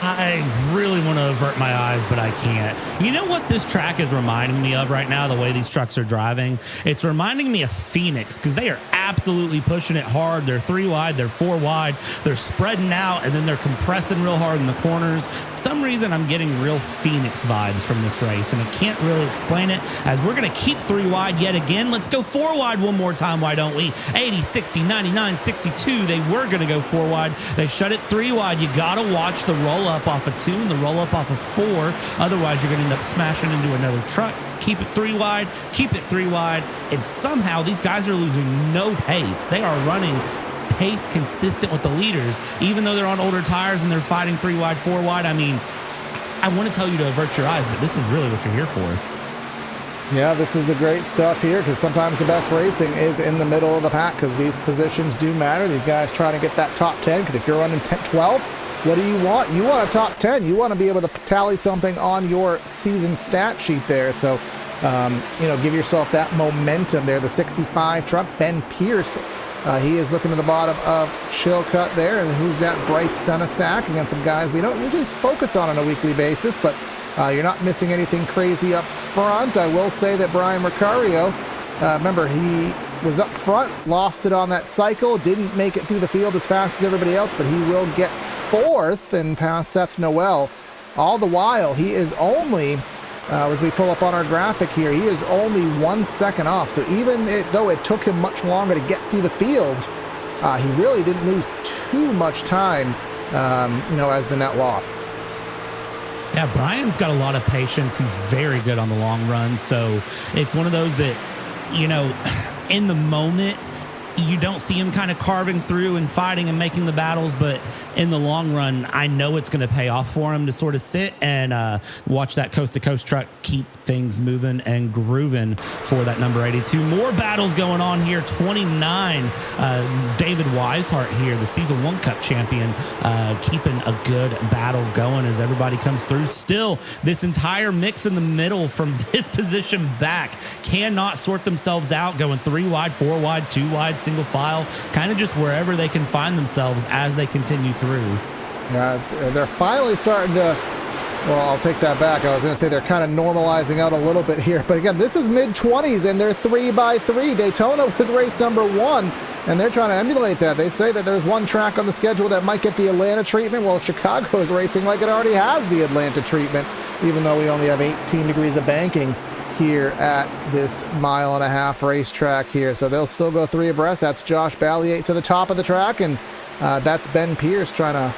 I really want to avert my eyes, but I can't. You know what this track is reminding me of right now, the way these trucks are driving? It's reminding me of Phoenix, because they are absolutely pushing it hard. They're 3 wide, they're 4 wide, they're spreading out, and then they're compressing real hard in the corners. For some reason, I'm getting real Phoenix vibes from this race, and I can't really explain it, as we're going to keep 3 wide yet again. Let's go 4 wide one more time, why don't we? 80, 60, 99, 62. They were going to go 4 wide. They shut it 3 wide. You got to watch the roll-up off of 2 and the roll-up off of 4. Otherwise, you're going to end up smashing into another truck. Keep it 3 wide, keep it 3 wide, and somehow these guys are losing no pace. They are running pace consistent with the leaders, even though they're on older tires and they're fighting 3 wide, 4 wide. I mean, I want to tell you to avert your eyes, but this is really what you're here for. Yeah, this is the great stuff here, because sometimes the best racing is in the middle of the pack, because these positions do matter. These guys trying to get that top 10, because if you're running 12, what do you want? You want a top 10. You want to be able to tally something on your season stat sheet there. So, you know, give yourself that momentum there. The 65 truck, Ben Pierce, he is looking to the bottom of Chilcutt there. And who's that? Bryce Senesac against some guys we don't usually focus on a weekly basis, but you're not missing anything crazy up front. I will say that Brian Mercario, remember, he was up front, lost it on that cycle, didn't make it through the field as fast as everybody else, but he will get 4th and pass Seth Noel. All the while, he is only, as we pull up on our graphic here, he is only 1 second off. So even though it took him much longer to get through the field, he really didn't lose too much time, you know, as the net loss. Yeah, Brian's got a lot of patience. He's very good on the long run. So it's one of those that, you know, in the moment, you don't see him kind of carving through and fighting and making the battles, but in the long run, I know it's going to pay off for him to sort of sit and watch that coast-to-coast truck keep things moving and grooving for that number 82. More battles going on here. 29, David Weishart here, the Season 1 Cup champion, keeping a good battle going as everybody comes through. Still, this entire mix in the middle from this position back cannot sort themselves out, going 3 wide, 4 wide, 2 wide, single file, kind of just wherever they can find themselves as they continue through. Yeah, they're finally starting to, well, I'll take that back. I was going to say they're kind of normalizing out a little bit here. But again, this is mid-20s, and they're 3x3. Daytona was race number 1, and they're trying to emulate that. They say that there's one track on the schedule that might get the Atlanta treatment. Well, Chicago is racing like it already has the Atlanta treatment, even though we only have 18 degrees of banking here at this 1.5-mile racetrack here. So they'll still go 3 abreast. That's Josh Balliet to the top of the track, and That's Ben Pierce trying to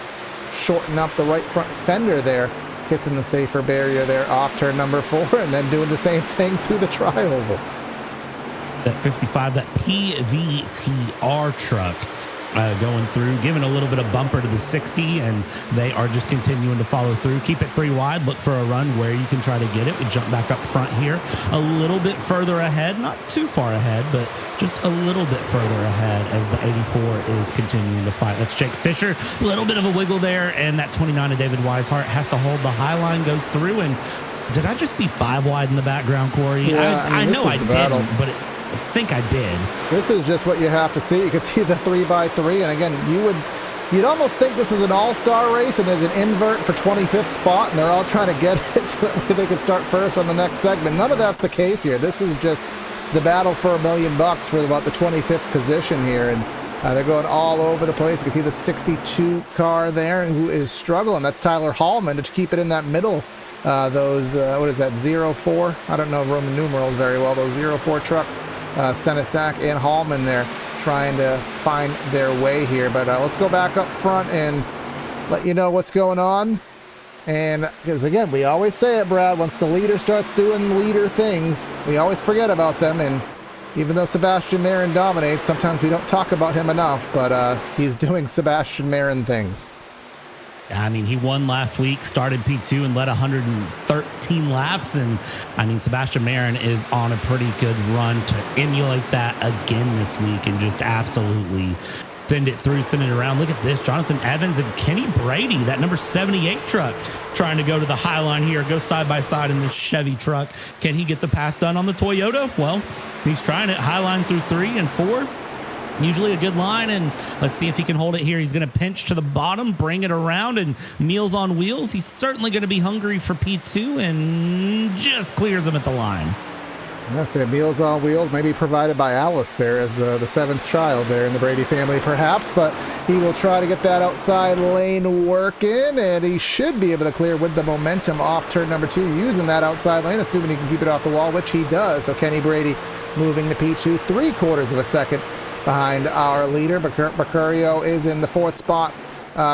shorten up the right front fender there, kissing the safer barrier there off turn number 4, and then doing the same thing through the tri-oval. That 55, that PVTR truck going through, giving a little bit of bumper to the 60, and they are just continuing to follow through. Keep it 3 wide, look for a run where you can try to get it. We jump back up front here, a little bit further ahead, not too far ahead, but just a little bit further ahead as the 84 is continuing to fight. That's Jake Fisher, a little bit of a wiggle there, and that 29 of David Weishart has to hold the high line, goes through. And did I just see 5 wide in the background, Corey? Yeah, I know I didn't, but I think I did. This is just what you have to see. You can see the 3x3, and again, you'd almost think this is an all-star race and there's an invert for 25th spot, and they're all trying to get it so that they can start first on the next segment. None of that's the case here. This is just the battle for $1 million for about the 25th position here, and they're going all over the place. You can see the 62 car there who is struggling. That's Tyler Hallman to keep it in that middle. What is that, 04? I don't know Roman numerals very well. Those 04 trucks, Senesac and Hallman there trying to find their way here. But let's go back up front and let you know what's going on. And because, again, we always say it, Brad, once the leader starts doing leader things, we always forget about them. And even though Sebastian Marin dominates, sometimes we don't talk about him enough, but he's doing Sebastian Marin things. I mean, he won last week, started P2 and led 113 laps. And I mean, Sebastian Marin is on a pretty good run to emulate that again this week and just absolutely send it through, send it around. Look at this. Jonathan Evans and Kenny Brady, that number 78 truck, trying to go to the high line here, go side by side in this Chevy truck. Can he get the pass done on the Toyota? Well, he's trying it. High line through 3 and 4. Usually a good line, and let's see if he can hold it here. He's going to pinch to the bottom, bring it around, and Meals on Wheels. He's certainly going to be hungry for P2 and just clears him at the line. Yes, Meals on Wheels, maybe provided by Alice there as the 7th child there in the Brady family, perhaps, but he will try to get that outside lane working, and he should be able to clear with the momentum off turn number 2 using that outside lane, assuming he can keep it off the wall, which he does. So Kenny Brady moving to P2, 3/4 of a second behind our leader. Mercurio is in the 4th spot,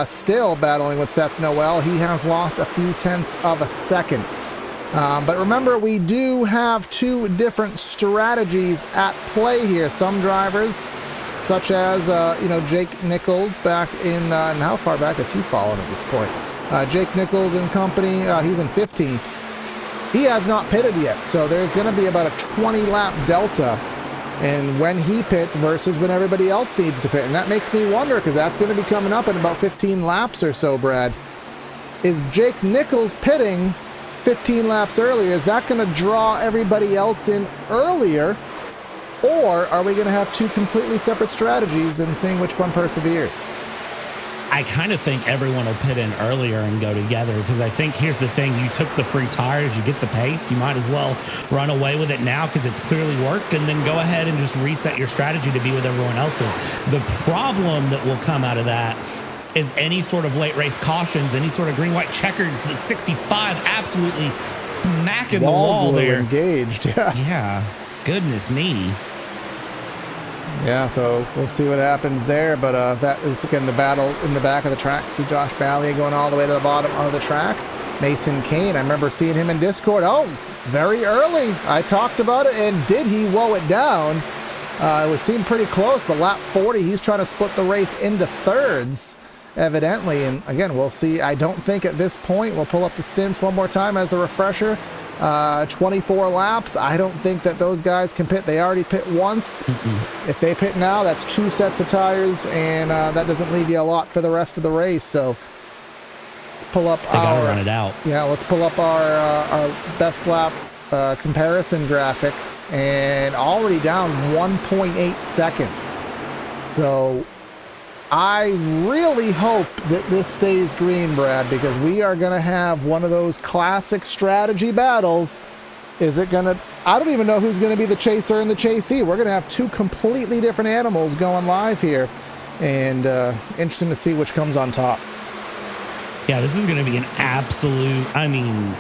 still battling with Seth Noel. He has lost a few tenths of a second. But remember, we do have 2 different strategies at play here. Some drivers, such as Jake Nichols back in, and how far back has he fallen at this point? Jake Nichols and company, he's in 15th. He has not pitted yet, so there's going to be about a 20-lap delta and when he pits versus when everybody else needs to pit. And that makes me wonder, because that's going to be coming up in about 15 laps or so, Brad. Is Jake Nichols pitting 15 laps earlier? Is that going to draw everybody else in earlier? Or are we going to have 2 completely separate strategies and seeing which one perseveres? I kind of think everyone will pit in earlier and go together, because I think here's the thing. You took the free tires, you get the pace, you might as well run away with it now because it's clearly worked, and then go ahead and just reset your strategy to be with everyone else's. The problem that will come out of that is any sort of late race cautions, any sort of green-white checkers. The 65 absolutely smacking the wall there. Engaged, yeah. Yeah, goodness me. Yeah, so we'll see what happens there, but that is, again, the battle in the back of the track. See Josh Ballier going all the way to the bottom of the track. Mason Kane, I remember seeing him in Discord. Oh, very early. I talked about it, and did he woe it down? It was seemed pretty close, but lap 40, he's trying to split the race into thirds, evidently. And again, we'll see. I don't think at this point, we'll pull up the stints one more time as a refresher. 24 laps. I don't think that those guys can pit. They already pit once. If they pit now, that's 2 sets of tires, and that doesn't leave you a lot for the rest of the race. So let's pull up gotta run it out. Yeah, let's pull up our best lap comparison graphic, and already down 1.8 seconds. So I really hope that this stays green, Brad, because we are going to have one of those classic strategy battles. Is it going to... I don't even know who's going to be the chaser and the chasee. We're going to have 2 completely different animals going live here. And interesting to see which comes on top. Yeah, this is going to be an absolute... I mean,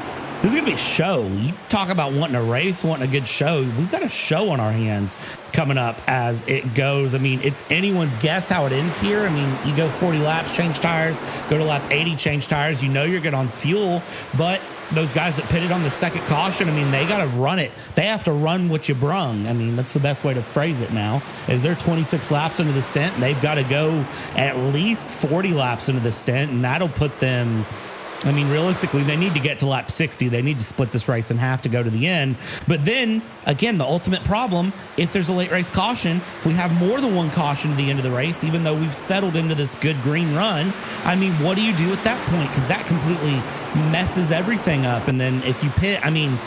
this is going to be a show. You talk about wanting a race, wanting a good show. We've got a show on our hands. coming up as it goes. I mean, it's anyone's guess how it ends here. I mean, you go 40 laps, change tires, go to lap 80, change tires. You know you're good on fuel, but those guys that pitted on the second caution, I mean, they got to run it. They have to run what you brung. I mean, that's the best way to phrase it now, is they're 26 laps into the stint, and they've got to go at least 40 laps into the stint, and that'll put them, I mean, realistically, they need to get to lap 60. They need to split this race in half to go to the end. But then, again, the ultimate problem, if there's a late race caution, if we have more than one caution at the end of the race, even though we've settled into this good green run, I mean, what do you do at that point? Because that completely messes everything up. And then if you pit, I mean,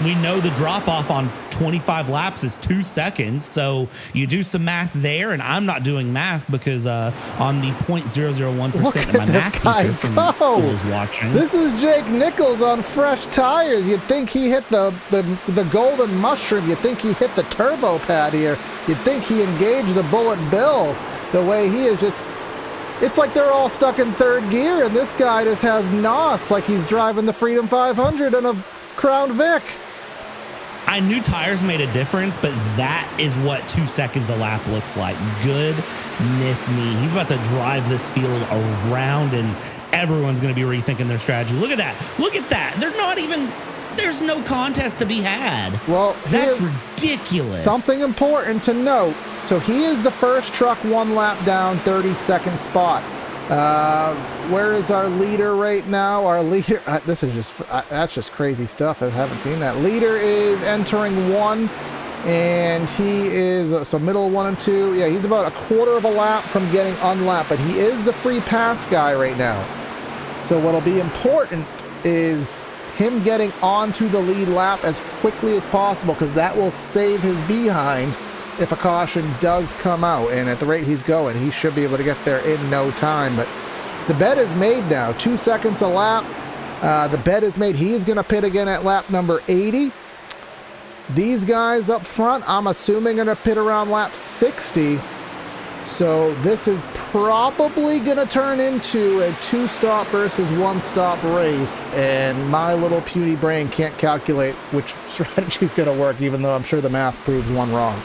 we know the drop off on 25 laps is 2 seconds. So you do some math there, and I'm not doing math because on the 0.001% that my math teacher from school is watching. This is Jake Nichols on fresh tires. You'd think he hit the golden mushroom. You'd think he hit the turbo pad here. You'd think he engaged the bullet bill. The way he is just, it's like they're all stuck in third gear, and this guy just has NOS like he's driving the Freedom 500 in a Crown Vic. I knew tires made a difference, but that is what 2 seconds a lap looks like. Goodness me. He's about to drive this field around, and everyone's going to be rethinking their strategy. Look at that. Look at that. They're not even, there's no contest to be had. Well, that's ridiculous. Something important to note. So he is the first truck 1 lap down, 32nd spot. Where is our leader right now? Our leader, this is just, that's just crazy stuff. I haven't seen that. Leader is entering 1, and he is, so middle 1 and 2. Yeah, he's about a quarter of a lap from getting unlapped, but he is the free pass guy right now. So what'll be important is him getting onto the lead lap as quickly as possible, because that will save his behind if a caution does come out. And at the rate he's going, he should be able to get there in no time. But the bet is made now. 2 seconds a lap. The bet is made. He is going to pit again at lap number 80. These guys up front, I'm assuming, going to pit around lap 60. So this is probably going to turn into a 2-stop versus 1-stop race. And my little puny brain can't calculate which strategy is going to work, even though I'm sure the math proves one wrong.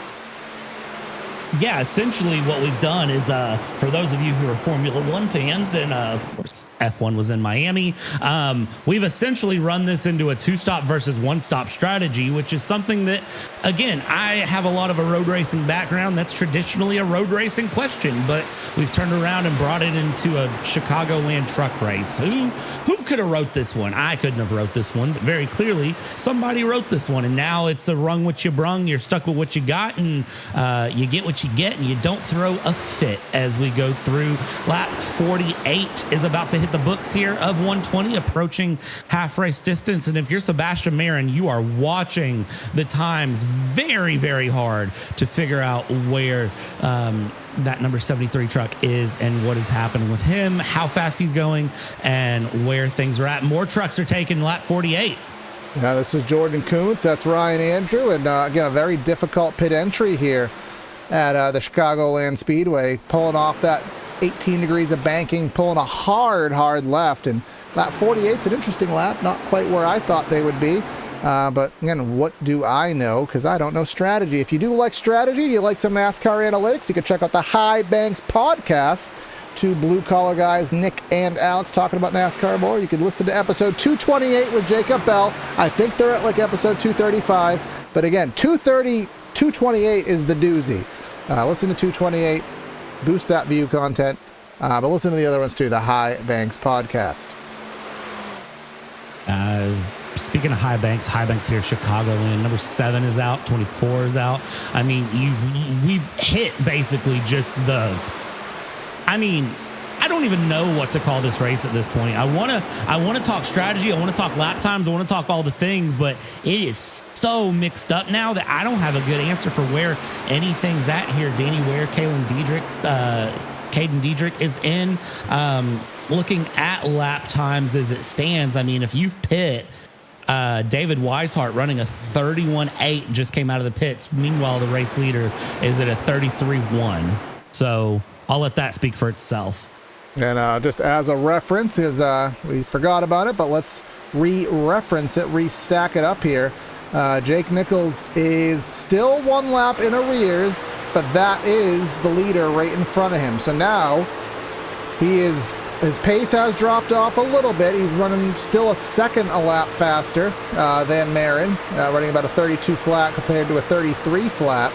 Yeah, essentially what we've done is, for those of you who are Formula One fans, and of course F1 was in Miami, we've essentially run this into a 2-stop versus 1-stop strategy, which is something that, again, I have a lot of a road racing background. That's traditionally a road racing question, but we've turned around and brought it into a Chicagoland truck race. Who could have wrote this one? I couldn't have wrote this one, but very clearly somebody wrote this one, and now it's a rung what you brung. You're stuck with what you got, and you get what you get, and you don't throw a fit. As we go through lap 48 is about to hit the books here of 120, approaching half race distance. And if you're Sebastian Marin, you are watching the times very, very hard to figure out where that number 73 truck is and what is happening with him, how fast he's going, and where things are at. More trucks are taking lap 48. Yeah, this is Jordan Kuntz. That's Ryan Andrew. And again, a very difficult pit entry here at the Chicagoland Speedway, pulling off that 18 degrees of banking, pulling a hard left. And lap 48's an interesting lap, not quite where I thought they would be. But again, what do I know? Because I don't know strategy. If you do like strategy, you like some NASCAR analytics, you can check out the High Banks podcast. 2 blue-collar guys, Nick and Alex, talking about NASCAR more. You can listen to episode 228 with Jacob Bell. I think they're at like episode 235. But again, 228 is the doozy. Listen to 228, boost that view content, but listen to the other ones too, the High Banks podcast. Speaking of High Banks here, Chicagoland, number 7 is out, 24 is out. I mean, we've hit basically just I don't even know what to call this race at this point. I want to talk strategy. I want to talk lap times. I want to talk all the things, but it is so mixed up now that I don't have a good answer for where anything's at here. Danny Ware, Caden Diedrich is in. Looking at lap times as it stands, I mean, if you pit, David Weishart running a 31.8 just came out of the pits. Meanwhile, the race leader is at a 33.1. So I'll let that speak for itself. And just as a reference, is we forgot about it, but let's re-reference it, restack it up here. Jake Nichols is still 1 lap in arrears, but that is the leader right in front of him. So now his pace has dropped off a little bit. He's running still a second a lap faster than Marin, running about a 32 flat compared to a 33 flat.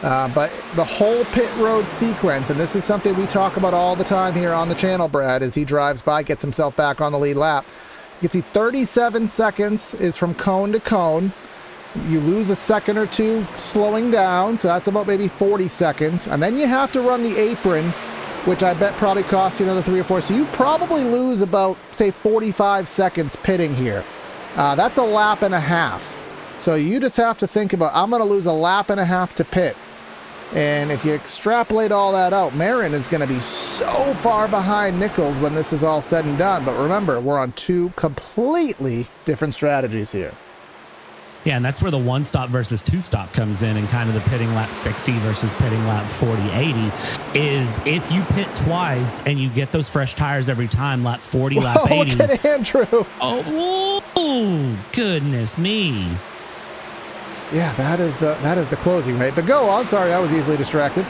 But the whole pit road sequence, and this is something we talk about all the time here on the channel, Brad, as he drives by, gets himself back on the lead lap. You can see 37 seconds is from cone to cone. You lose a second or two slowing down, so that's about maybe 40 seconds. And then you have to run the apron, which I bet probably costs you another 3 or 4. So you probably lose about, say, 45 seconds pitting here. That's a lap and a half. So you just have to think about, I'm going to lose a lap and a half to pit. And if you extrapolate all that out, Marin is going to be so far behind Nichols when this is all said and done. But remember, we're on 2 completely different strategies here. Yeah, and that's where the 1-stop versus 2-stop comes in, and kind of the pitting lap 60 versus pitting lap 40-80 is if you pit twice and you get those fresh tires every time, lap 40, lap 80. Look at Andrew. Oh, goodness me. Yeah, that is the closing rate. But go on. Sorry, I was easily distracted.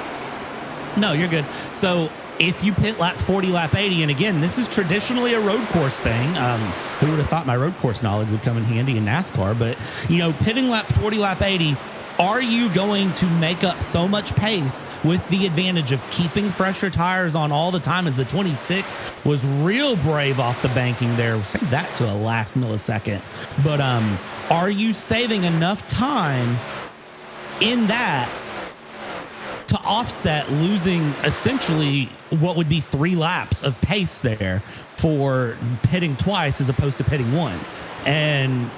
No, you're good. So if you pit lap 40, lap 80, and again, this is traditionally a road course thing. Who would have thought my road course knowledge would come in handy in NASCAR? But, pitting lap 40, lap 80, are you going to make up so much pace with the advantage of keeping fresher tires on all the time, as the 26 was real brave off the banking there? Save that to a last millisecond. But are you saving enough time in that to offset losing essentially what would be 3 laps of pace there for pitting twice as opposed to pitting once? And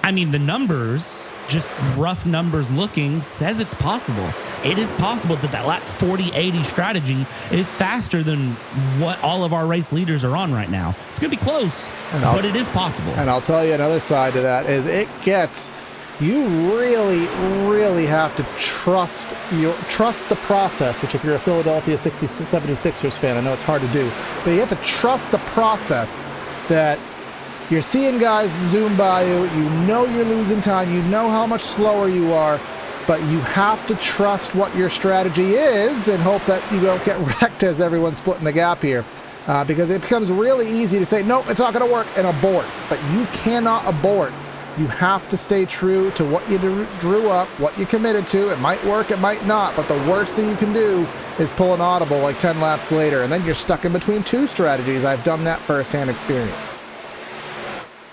I mean, the numbers, just rough numbers looking, says it's possible. It is possible that lap 40-80 strategy is faster than what all of our race leaders are on right now. It's going to be close, but it is possible. And I'll tell you another side to that is you really, really have to trust the process, which if you're a Philadelphia 76ers fan, I know it's hard to do, but you have to trust the process that you're seeing guys zoom by you, you're losing time, you know how much slower you are, but you have to trust what your strategy is and hope that you don't get wrecked as everyone's splitting the gap here. Because it becomes really easy to say, nope, it's not going to work, and abort. But you cannot abort. You have to stay true to what you drew up, what you committed to. It might work, it might not, but the worst thing you can do is pull an audible like 10 laps later, and then you're stuck in between 2 strategies. I've done that firsthand experience.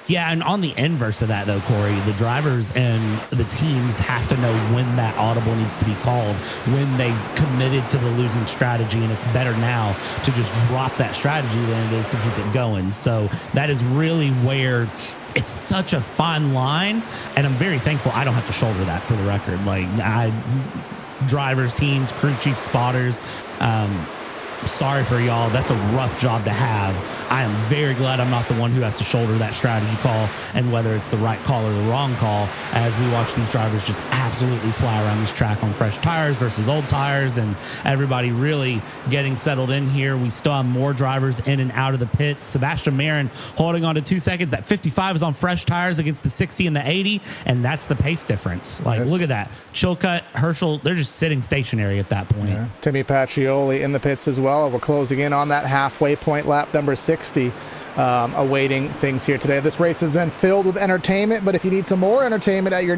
Yeah, and on the inverse of that, though, Corey, the drivers and the teams have to know when that audible needs to be called, when they've committed to the losing strategy, and it's better now to just drop that strategy than it is to keep it going. So that is really where it's such a fine line, and I'm very thankful I don't have to shoulder that, for the record. Drivers, teams, crew chiefs, spotters, sorry for y'all. That's a rough job to have. I am very glad I'm not the one who has to shoulder that strategy call, and whether it's the right call or the wrong call, as we watch these drivers just absolutely fly around this track on fresh tires versus old tires, and everybody really getting settled in here. We still have more drivers in and out of the pits. Sebastian Marin holding on to 2 seconds. That 55 is on fresh tires against the 60 and the 80, and that's the pace difference. Look at that. Chilcutt, Herschel, they're just sitting stationary at that point. Yeah, it's Timmy Pacioli in the pits as well. We're closing in on that halfway point, lap number 60, awaiting things here today. This race has been filled with entertainment, but if you need some more entertainment at your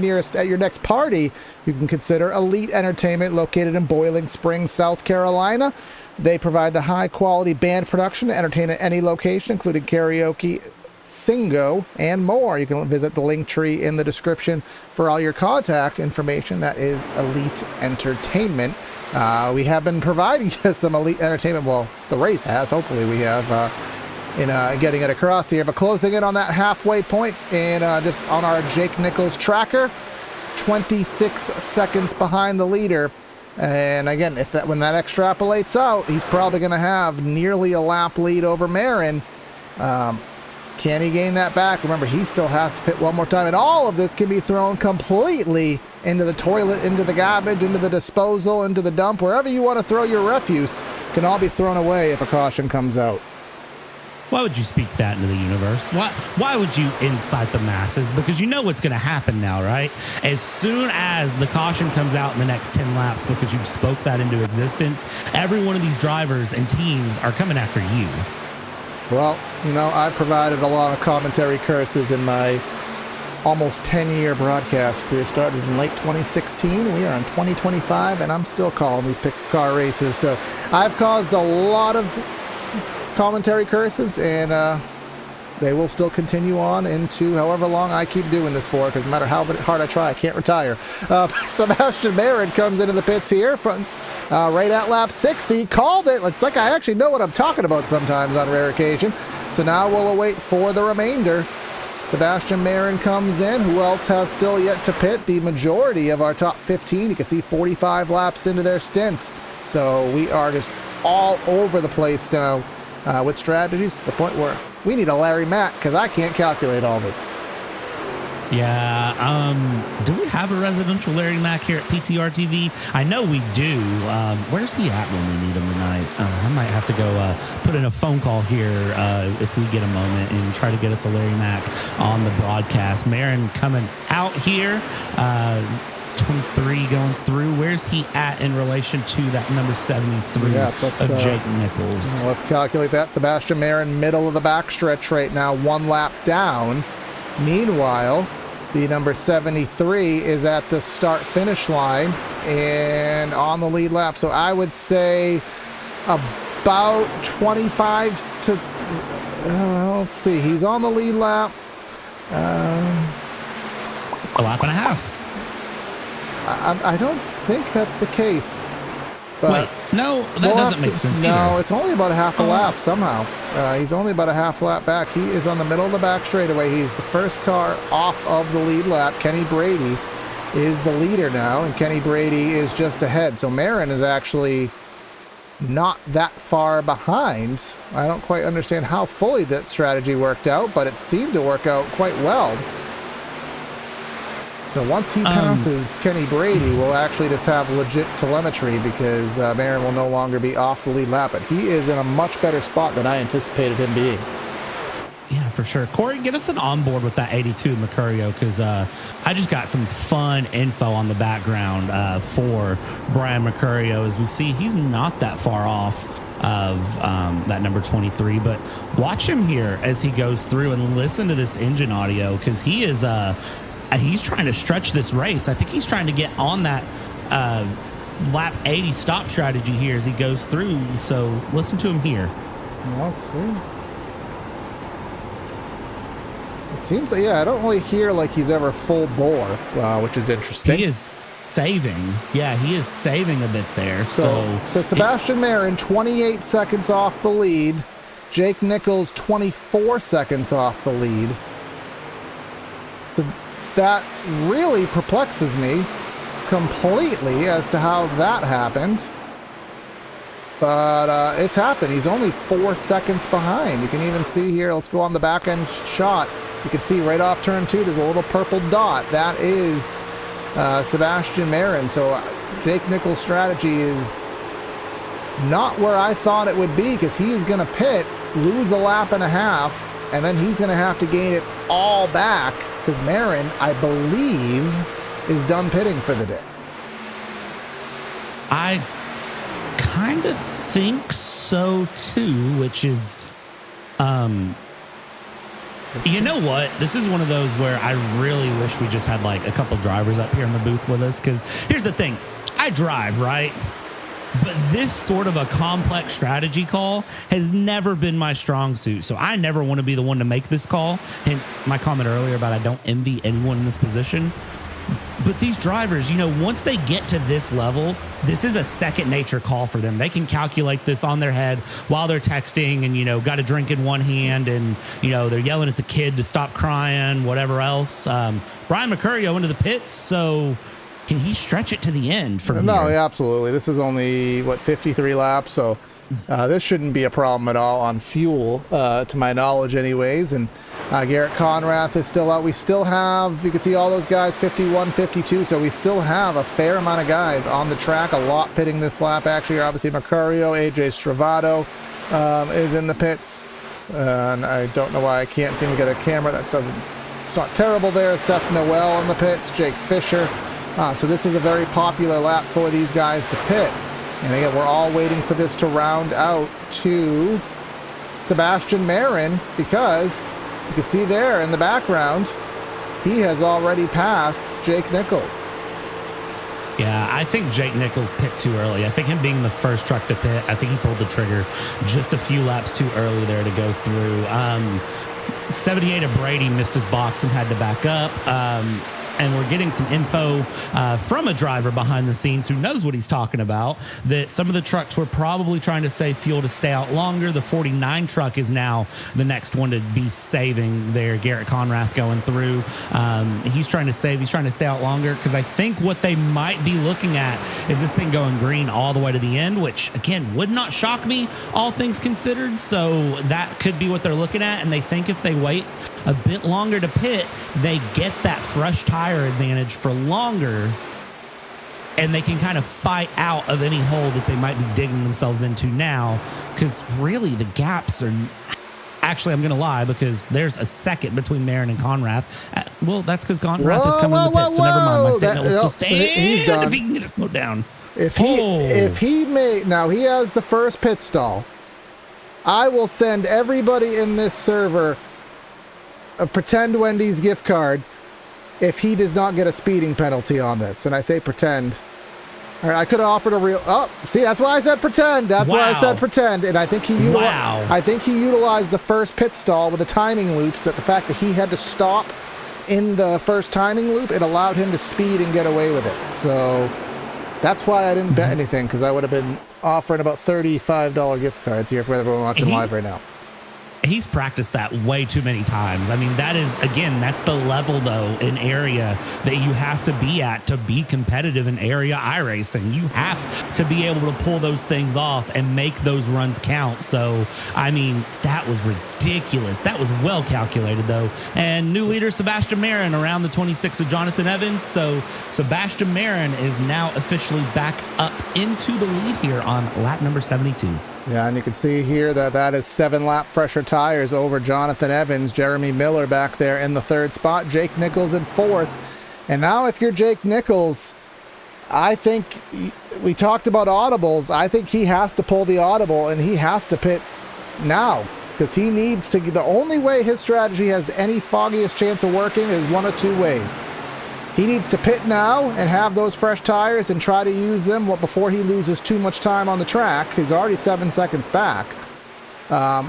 next party, you can consider Elite Entertainment, located in Boiling Springs, South Carolina. They provide the high-quality band production to entertain at any location, including karaoke, Singo, and more. You can visit the link tree in the description for all your contact information. That is Elite Entertainment. We have been providing you some elite entertainment. Well, the race has. Hopefully we have in getting it across here. But closing in on that halfway point, and just on our Jake Nichols tracker, 26 seconds behind the leader. And again, when that extrapolates out, he's probably going to have nearly a lap lead over Marin. Can he gain that back? Remember, he still has to pit one more time. And all of this can be thrown completely into the toilet, into the garbage, into the disposal, into the dump. Wherever you want to throw your refuse can all be thrown away if a caution comes out. Why would you speak that into the universe? Why would you incite the masses? Because you know what's going to happen now, right? As soon as the caution comes out in the next 10 laps because you've spoke that into existence, every one of these drivers and teams are coming after you. Well, I provided a lot of commentary curses in my almost 10-year broadcast career. Started in late 2016. We are in 2025, and I'm still calling these Pixel car races. So I've caused a lot of commentary curses, and they will still continue on into however long I keep doing this for, because no matter how hard I try, I can't retire. Sebastian Marin comes into the pits here from right at lap 60. Called it. It's like I actually know what I'm talking about sometimes on rare occasion. So now we'll await for the remainder. Sebastian Marin comes in. Who else has still yet to pit? The majority of our top 15. You can see 45 laps into their stints. So we are just all over the place now with strategies, to the point where we need a Larry Mack, because I can't calculate all this. Yeah. Do we have a residential Larry Mack here at PTR TV? I know we do. Where's he at when we need him tonight? I might have to go put in a phone call here if we get a moment and try to get us a Larry Mack on the broadcast. Marin coming out here. 23 going through. Where's he at in relation to that number 73 of Jake Nichols? Let's calculate that. Sebastian Marin, middle of the backstretch right now, one lap down. Meanwhile, the number 73 is at the start-finish line and on the lead lap. So I would say about 25 to... let's see. He's on the lead lap. A lap and a half. I don't think that's the case. But wait, no, that doesn't make sense No, either. it's only about a half a lap somehow. He's only about a half lap back. He is on the middle of the back straightaway. He's the first car off of the lead lap. Kenny Brady is the leader now, and Kenny Brady is just ahead. So Marin is actually not that far behind. I don't quite understand how fully that strategy worked out, but it seemed to work out quite well. So once he passes Kenny Brady, we'll actually just have legit telemetry, because Marin will no longer be off the lead lap. But he is in a much better spot than I anticipated him being. Yeah, for sure. Corey, get us an onboard with that 82 Mercurio, because I just got some fun info on the background for Brian Mercurio. As we see, he's not that far off of that number 23, but watch him here as he goes through and listen to this engine audio, because he is he's trying to stretch this race. I think he's trying to get on that lap 80 stop strategy here as he goes through. So listen to him here. Well, let's see. It seems like, I don't really hear like he's ever full bore, which is interesting. He is saving. Yeah, he is saving a bit there. So Sebastian Marin, 28 seconds off the lead. Jake Nichols, 24 seconds off the lead. That really perplexes me completely as to how that happened. But it's happened. He's only 4 seconds behind. You can even see here, let's go on the back end shot. You can see right off turn 2, there's a little purple dot. That is Sebastian Marin. So Jake Nichols' strategy is not where I thought it would be, because he is going to pit, lose a lap and a half, and then he's going to have to gain it all back, because Marin, I believe, is done pitting for the day. I kind of think so too, which is, you know what? This is one of those where I really wish we just had like a couple drivers up here in the booth with us, because here's the thing. I drive, right? But this sort of a complex strategy call has never been my strong suit. So I never want to be the one to make this call. Hence my comment earlier about I don't envy anyone in this position. But these drivers, once they get to this level, this is a second nature call for them. They can calculate this on their head while they're texting and, got a drink in one hand and, they're yelling at the kid to stop crying, whatever else. Brian Mercurio into the pits. So can he stretch it to the end from here? No, yeah, absolutely. This is only, 53 laps, so this shouldn't be a problem at all on fuel, to my knowledge anyways. And Garrett Conrath is still out. We still have, you can see all those guys, 51, 52, so we still have a fair amount of guys on the track, a lot pitting this lap. Actually, obviously Mercurio, AJ Stravato is in the pits. And I don't know why I can't seem to get a camera that doesn't. It's not terrible there. Seth Noel in the pits, Jake Fisher. So this is a very popular lap for these guys to pit. And again, we're all waiting for this to round out to Sebastian Marin, because you can see there in the background, he has already passed Jake Nichols. Yeah, I think Jake Nichols picked too early. I think him being the first truck to pit, I think he pulled the trigger just a few laps too early there to go through. 78 of Brady missed his box and had to back up. And we're getting some info from a driver behind the scenes who knows what he's talking about, that some of the trucks were probably trying to save fuel to stay out longer. The 49 truck is now the next one to be saving there. Garrett Conrath going through. He's trying to save. He's trying to stay out longer, because I think what they might be looking at is this thing going green all the way to the end, which, again, would not shock me, all things considered. So that could be what they're looking at, and they think if they wait a bit longer to pit, they get that fresh tire advantage for longer, and they can kind of fight out of any hole that they might be digging themselves into now, because really the gaps are... Actually, I'm going to lie, because there's a second between Marin and Conrath. Well, that's because Conrath is coming in the pit, so never mind. My statement will still stand if he can get it slowed down. If he may... Now, he has the first pit stall. I will send everybody in this server a pretend Wendy's gift card if he does not get a speeding penalty on this. And I say pretend. All right, I could have offered a real... Oh, see, that's why I said pretend. That's why I said pretend. And I think he utilized the first pit stall with the timing loops, that the fact that he had to stop in the first timing loop, it allowed him to speed and get away with it. So that's why I didn't bet anything, because I would have been offering about $35 gift cards here for everyone watching live right now. He's practiced that way too many times. I mean, that is, again, that's the level, though, in area that you have to be at to be competitive in area iRacing. You have to be able to pull those things off and make those runs count. So, I mean, that was ridiculous. That was well calculated, though. And new leader, Sebastian Marin, around the 26 of Jonathan Evans. So, Sebastian Marin is now officially back up into the lead here on lap number 72. Yeah, and you can see here that is 7 lap fresher tires over Jonathan Evans. Jeremy Miller back there in the 3rd spot. Jake Nichols in 4th. And now if you're Jake Nichols, I think we talked about audibles. I think he has to pull the audible, and he has to pit now, because he needs to... The only way his strategy has any foggiest chance of working is one of two ways. He needs to pit now and have those fresh tires and try to use them before he loses too much time on the track. He's already 7 seconds back.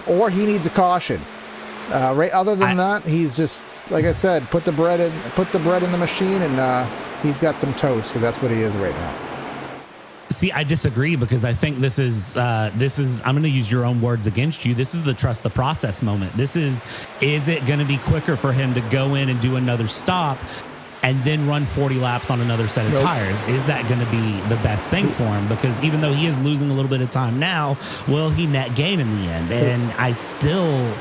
Or he needs a caution. Right. Other than that, he's just, like I said, put the bread in the machine, and he's got some toast, because that's what he is right now. See, I disagree, because I think this is I'm going to use your own words against you. This is the trust the process moment. This is it going to be quicker for him to go in and do another stop and then run 40 laps on another set of tires? Is that going to be the best thing for him? Because even though he is losing a little bit of time now, will he net gain in the end? And I still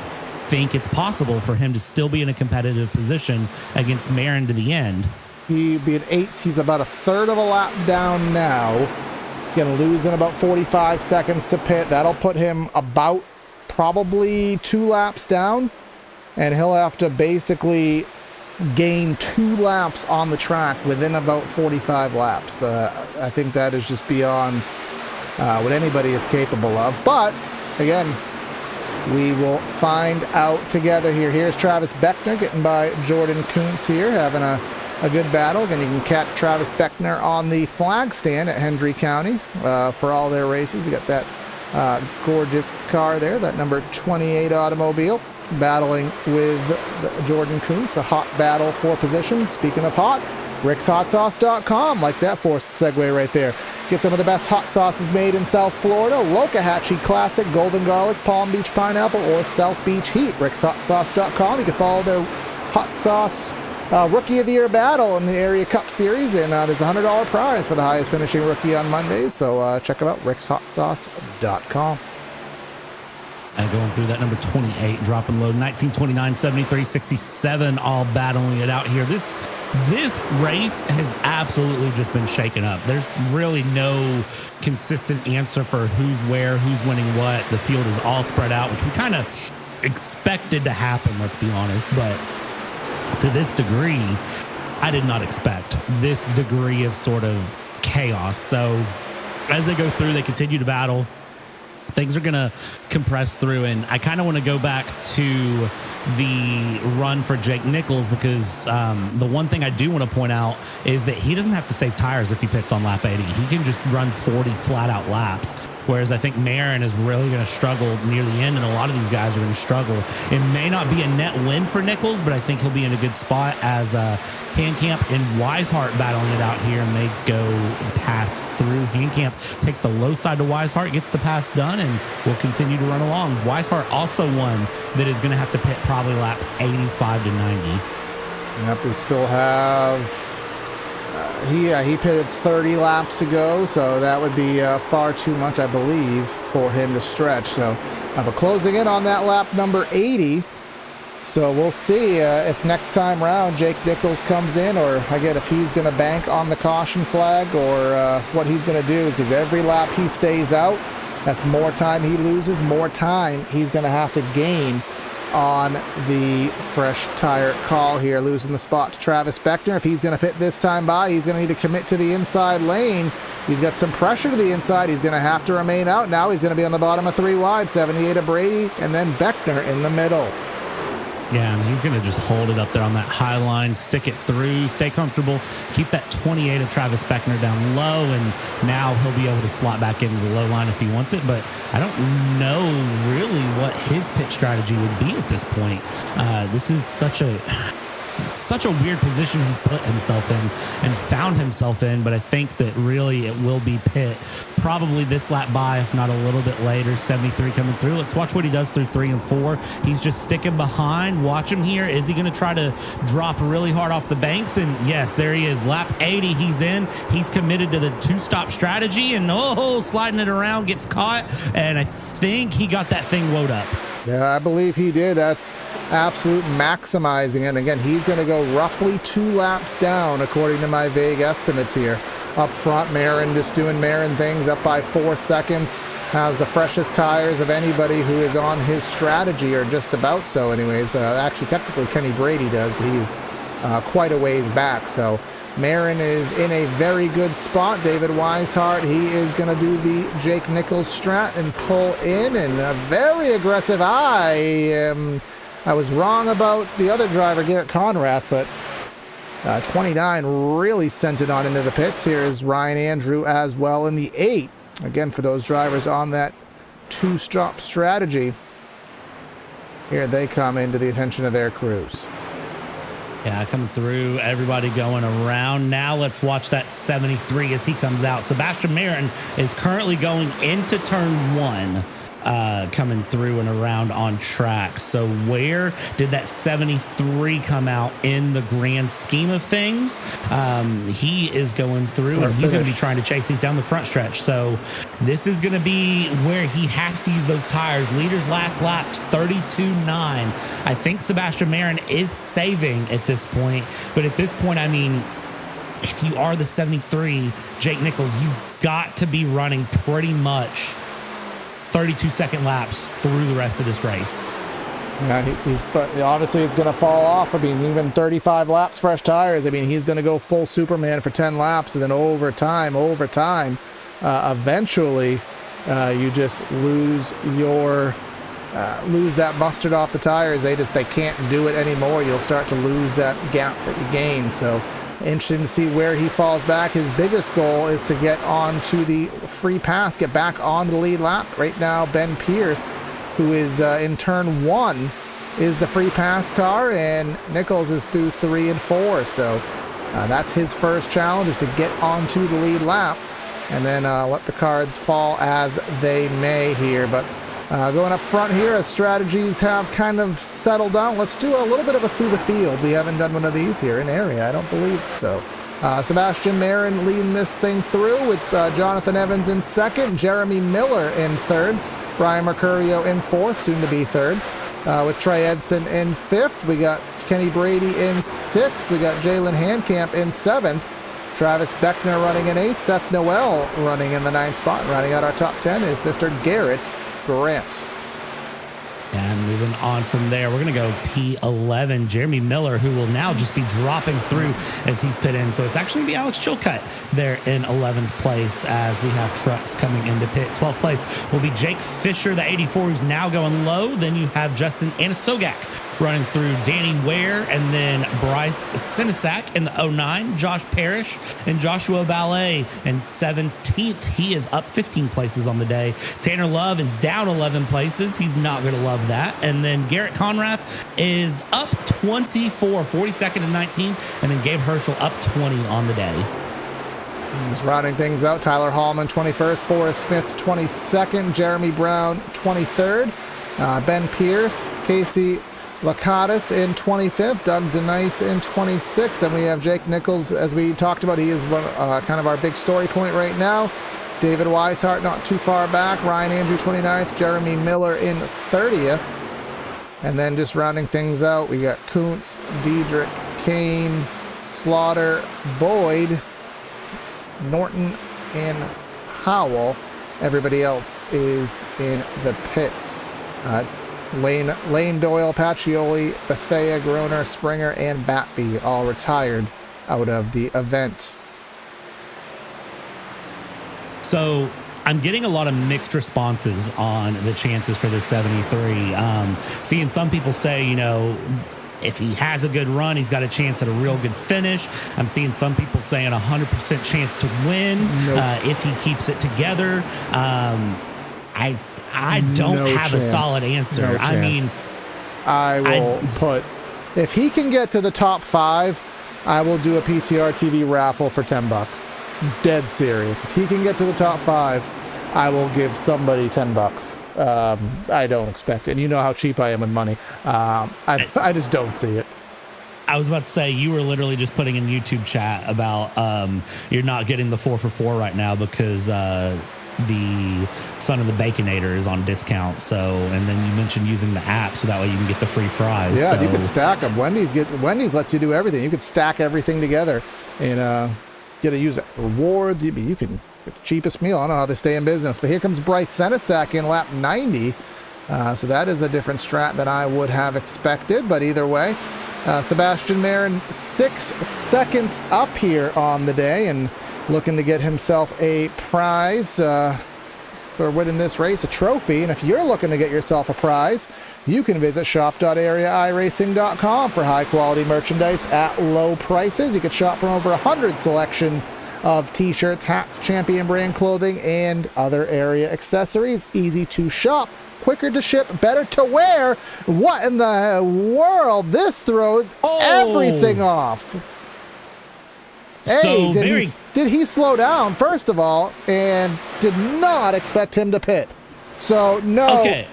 think it's possible for him to still be in a competitive position against Marin to the end. He'd be at 8th. He's about a third of a lap down now. Going to lose in about 45 seconds to pit. That'll put him about probably 2 laps down. And he'll have to basically gain 2 laps on the track within about 45 laps. I think that is just beyond what anybody is capable of. But again, we will find out together here. Here's Travis Beckner getting by Jordan Kuntz here, having a good battle. Again, you can catch Travis Beckner on the flag stand at Hendry County for all their races. You got that gorgeous car there, that number 28 automobile, battling with Jordan Kuntz. A hot battle for position. Speaking of hot, rickshotsauce.com. Like that forced segue right there. Get some of the best hot sauces made in South Florida. Lokahatchee Classic, Golden Garlic, Palm Beach Pineapple, or South Beach Heat. rickshotsauce.com. You can follow their hot sauce Rookie of the Year battle in the Area Cup Series, and there's a $100 prize for the highest finishing rookie on Mondays. So check them out, rickshotsauce.com. And going through that number 28, dropping low, 19, 29, 73, 67, all battling it out here. This race has absolutely just been shaken up. There's really no consistent answer for who's where, who's winning what. The field is all spread out, which we kind of expected to happen, let's be honest. But to this degree, I did not expect this degree of sort of chaos. So as they go through, they continue to battle. Things are going to compress through, and I kind of want to go back to the run for Jake Nichols because the one thing I do want to point out is that he doesn't have to save tires if he pits on lap 80. He can just run 40 flat-out laps, whereas I think Marin is really going to struggle near the end, and a lot of these guys are going to struggle. It may not be a net win for Nichols, but I think he'll be in a good spot as Handcamp and Weishart battling it out here, and they go pass through. Handcamp takes the low side to Weishart, gets the pass done, and will continue to run along. Weishart also one that is going to have to pit probably lap 85 to 90. Yep, we still have... he pitted 30 laps ago, so that would be far too much, I believe, for him to stretch. So we're closing in on that lap number 80. So we'll see if next time round Jake Nichols comes in, or again if he's going to bank on the caution flag, or what he's going to do, because every lap he stays out, that's more time he loses, more time he's going to have to gain on the fresh tire call here, losing the spot to Travis Beckner. If he's going to pit this time by, he's going to need to commit to the inside lane. He's got some pressure to the inside. He's going to have to remain out. Now he's going to be on the bottom of 3 wide, 78 of Brady, and then Beckner in the middle. Yeah, and he's going to just hold it up there on that high line, stick it through, stay comfortable, keep that 28 of Travis Beckner down low, and now he'll be able to slot back into the low line if he wants it. But I don't know really what his pit strategy would be at this point. This is such a weird position he's put himself in and found himself in, but I think that really it will be pit probably this lap by, if not a little bit later. 73 coming through. Let's watch what he does through 3 and 4. He's just sticking behind. Watch him here. Is he going to try to drop really hard off the banks? And yes, there he is. Lap 80, he's in. He's committed to the 2-stop strategy, and sliding it around, gets caught, and I think he got that thing woed up. Yeah, I believe he did. That's absolute maximizing. And again, he's going to go roughly 2 laps down, according to my vague estimates here. Up front, Marin just doing Marin things, up by 4 seconds. Has the freshest tires of anybody who is on his strategy, or just about so anyways. Actually, technically, Kenny Brady does, but he's quite a ways back. So Marin is in a very good spot. David Weishart, he is going to do the Jake Nichols strat and pull in, and a very aggressive I was wrong about the other driver, Garrett Conrath, but 29 really sent it on into the pits. Here is Ryan Andrew as well in the 8. Again, for those drivers on that 2-stop strategy, here they come into the attention of their crews. Yeah, coming through, everybody going around. Now let's watch that 73 as he comes out. Sebastian Marin is currently going into turn 1. Coming through and around on track. So where did that 73 come out in the grand scheme of things? He is going through, and he's going to be trying to chase these down the front stretch. So this is going to be where he has to use those tires. Leader's last lap, 32.9. I think Sebastian Marin is saving at this point. But at this point, I mean, if you are the 73, Jake Nichols, you've got to be running pretty much 32-second laps through the rest of this race. Yeah, but obviously it's going to fall off. I mean, even 35 laps, fresh tires. I mean, he's going to go full Superman for 10 laps, and then over time, eventually, you just lose that mustard off the tires. They can't do it anymore. You'll start to lose that gap that you gain. So interesting to see where he falls back. His biggest goal is to get onto the free pass, get back on the lead lap. Right now, Ben Pierce, who is in turn 1, is the free pass car, and Nichols is through 3 and 4. So that's his first challenge, is to get onto the lead lap, and then let the cards fall as they may here. But going up front here, as strategies have kind of settled down, let's do a little bit of a through the field. We haven't done one of these here in area, I don't believe so. Sebastian Marin leading this thing through. It's Jonathan Evans in 2nd, Jeremy Miller in 3rd, Brian Mercurio in 4th, soon to be 3rd, with Trey Edson in 5th. We got Kenny Brady in 6th. We got Jalen Handcamp in 7th. Travis Beckner running in 8th. Seth Noel running in the 9th spot. Rounding out our top 10 is Mr. Garrett Grant. And moving on from there, we're going to go P11, Jeremy Miller, who will now just be dropping through as he's pit in. So it's actually going to be Alex Chilcutt there in 11th place as we have trucks coming into pit. 12th place will be Jake Fisher, the 84, who's now going low. Then you have Justin Anasogak running through, Danny Ware, and then Bryce Sinisak in the 09, Josh Parrish and Joshua Ballet in 17th. He is up 15 places on the day. Tanner Love is down 11 places. He's not going to love that. And then Garrett Conrath is up 24, 42nd and 19th. And then Gabe Herschel up 20 on the day. He's rounding things out. Tyler Hallman, 21st. Forrest Smith, 22nd. Jeremy Brown, 23rd. Ben Pierce, Casey Lakatis in 25th, Doug Denice in 26th. Then we have Jake Nichols, as we talked about. He is kind of our big story point right now. David Weishart not too far back. Ryan Andrew 29th. Jeremy Miller in 30th. And then just rounding things out, we got Kuntz, Diedrich, Kane, Slaughter, Boyd, Norton, and Howell. Everybody else is in the pits. Lane Doyle, Pacioli, Bethea, Groner, Springer, and Batby all retired out of the event. So I'm getting a lot of mixed responses on the chances for the 73. Seeing some people say, if he has a good run, he's got a chance at a real good finish. I'm seeing some people saying 100% chance to win if he keeps it together. I don't have a solid answer. No I mean, I will put, if he can get to the top 5, I will do a PTR TV raffle for $10. Dead serious. If he can get to the top 5, I will give somebody $10. I don't expect it. And you know how cheap I am with money. I just don't see it. I was about to say, you were literally just putting in YouTube chat about you're not getting the 4 for 4 right now because the Son of the Baconator is on discount. So, and then you mentioned using the app so that way you can get the free fries. Yeah, so. You can stack them. Wendy's lets you do everything. You could stack everything together and get to use rewards. You can get the cheapest meal. I don't know how they stay in business. But here comes Bryce Senisak in lap 90. So that is a different strat than I would have expected. But either way, Sebastian Marin 6 seconds up here on the day and looking to get himself a prize for winning this race, a trophy. And if you're looking to get yourself a prize, you can visit shop.areairacing.com for high-quality merchandise at low prices. You can shop from over 100 selection of t-shirts, hats, champion brand clothing, and other area accessories. Easy to shop, quicker to ship, better to wear. What in the world? This throws everything off. Hey, did he slow down, first of all, and did not expect him to pit. So, no, okay.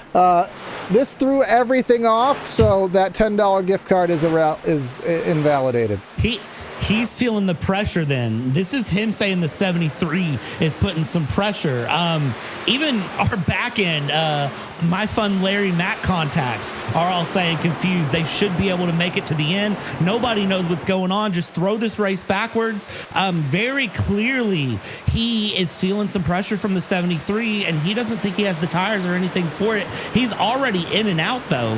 This threw everything off, so that $10 gift card is invalidated. He's feeling the pressure then. This is him saying the 73 is putting some pressure. Even our back end, my fun Larry Matt contacts are all saying confused. They should be able to make it to the end. Nobody knows what's going on. Just throw this race backwards. Very clearly, he is feeling some pressure from the 73, and he doesn't think he has the tires or anything for it. He's already in and out, though.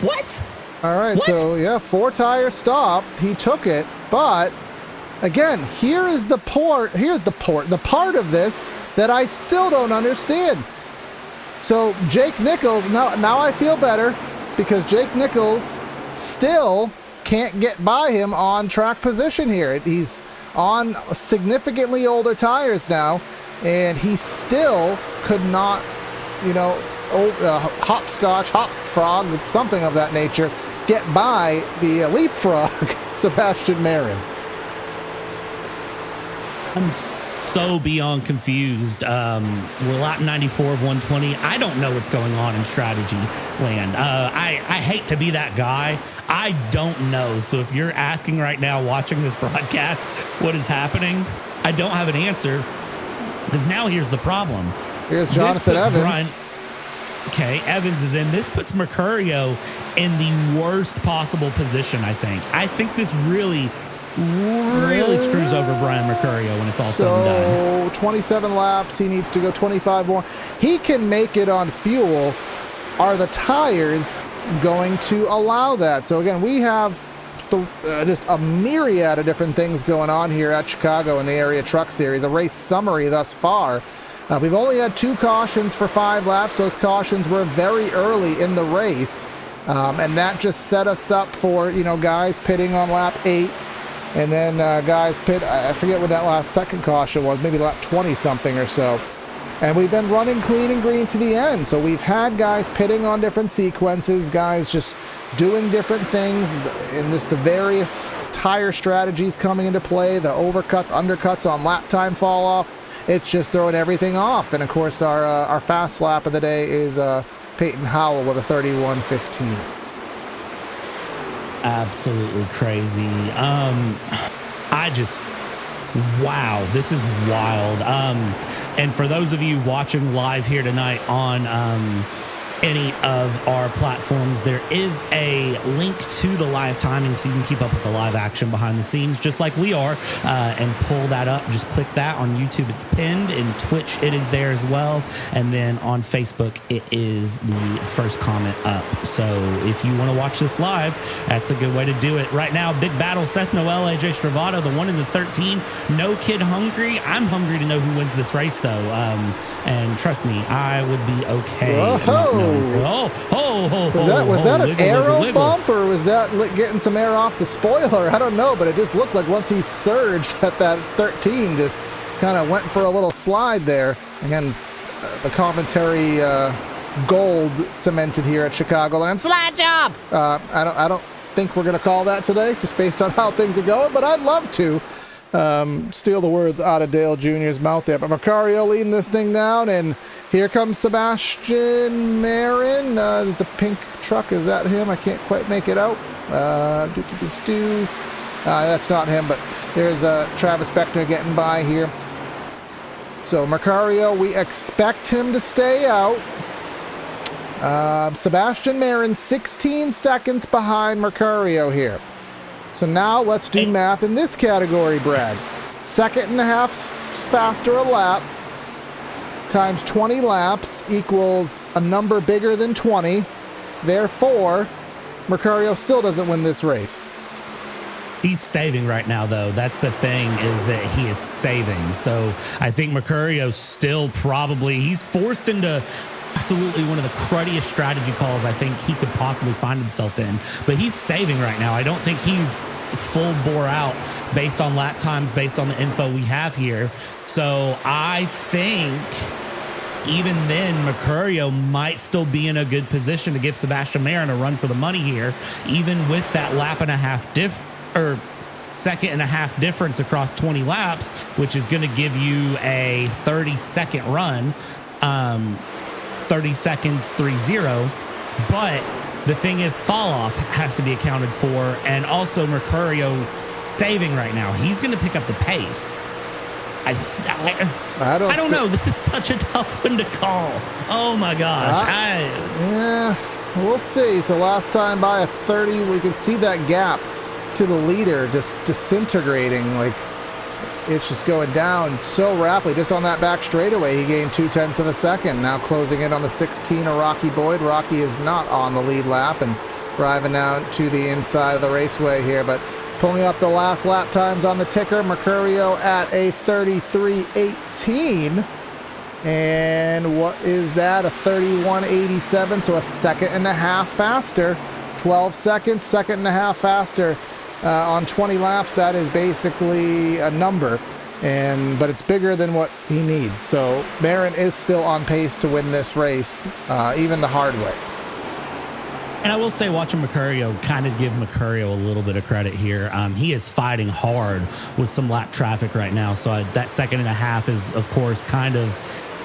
What? All right, what? So yeah, 4-tire stop. He took it, but again, here's the part of this that I still don't understand. So Jake Nichols, now I feel better because Jake Nichols still can't get by him on track position here. He's on significantly older tires now, and he still could not, hopscotch, hop frog, something of that nature, get by the leapfrog Sebastian Marin. I'm so beyond confused. We're lap 94 of 120. I don't know what's going on in strategy land. I hate to be that guy. I don't know. So if you're asking right now, watching this broadcast, what is happening, I don't have an answer. Because now here's the problem. Here's Jonathan Evans. Okay, Evans is in. This puts Mercurio in the worst possible position, I think. I think this really really screws over Brian Mercurio when it's all said and done. So 27 laps, he needs to go 25 more. He can make it on fuel. Are the tires going to allow that? So again, we have just a myriad of different things going on here at Chicago in the Area Truck Series, a race summary thus far. We've only had 2 cautions for 5 laps. Those cautions were very early in the race, and that just set us up for, guys pitting on lap 8, and then guys pit, I forget what that last second caution was, maybe lap 20 something or so. And we've been running clean and green to the end. So we've had guys pitting on different sequences, guys just doing different things, and just the various tire strategies coming into play, the overcuts, undercuts on lap time fall off. It's just throwing everything off. And of course, our fast lap of the day is Peyton Howell with a 31:15. Absolutely crazy. Wow, this is wild. And for those of you watching live here tonight on any of our platforms, there is a link to the live timing so you can keep up with the live action behind the scenes just like we are, and pull that up. Just click that on YouTube. It's pinned. In Twitch, it is there as well. And then on Facebook, it is the first comment up. So if you want to watch this live, that's a good way to do it. Right now, big battle, Seth Noel, AJ Stravado, the 1 in the 13. No Kid hungry. I'm hungry to know who wins this race, though. And trust me, I would be okay. Was that an aero bump, or was that getting some air off the spoiler? I don't know, but it just looked like once he surged at that 13, just kind of went for a little slide there. Again, the commentary gold cemented here at Chicagoland. Slide job! I don't think we're going to call that today, just based on how things are going, but I'd love to. Steal the words out of Dale Jr.'s mouth there. But Mercurio leading this thing down, and here comes Sebastian Marin. There's a pink truck. Is that him? I can't quite make it out. That's not him, but there's Travis Beckner getting by here. So Mercurio, we expect him to stay out. Sebastian Marin 16 seconds behind Mercurio here. So now let's do math in this category, Brad. 2.5 faster a lap times 20 laps equals a number bigger than 20. Therefore, Mercurio still doesn't win this race. He's saving right now, though. That's the thing, is that he is saving. So I think Mercurio still he's forced into absolutely one of the cruddiest strategy calls I think he could possibly find himself in. But he's saving right now. I don't think he's full bore out based on lap times, based on the info we have here. So I think even then, Mercurio might still be in a good position to give Sebastian Marin a run for the money here, even with that second and a half difference across 20 laps, which is going to give you a 30-second run. 30 seconds, 3-0. But the thing is, fall off has to be accounted for, and also Mercurio saving right now. He's going to pick up the pace. I don't know. This is such a tough one to call. Oh my gosh. Yeah, we'll see. So last time by a 30, we could see that gap to the leader just disintegrating. Like, it's just going down so rapidly. Just on that back straightaway, he gained 0.2 of a second. Now closing in on the 16 of Rocky Boyd. Rocky is not on the lead lap and driving down to the inside of the raceway here, but pulling up the last lap times on the ticker. Mercurio at a 33:18. And what is that? A 31:87, so a second and a half faster. 12 seconds, second and a half faster. On 20 laps, that is basically a number, but it's bigger than what he needs. So Marin is still on pace to win this race, even the hard way. And I will say, watching Mercurio, kind of give Mercurio a little bit of credit here. He is fighting hard with some lap traffic right now. So that second and a half is, of course, kind of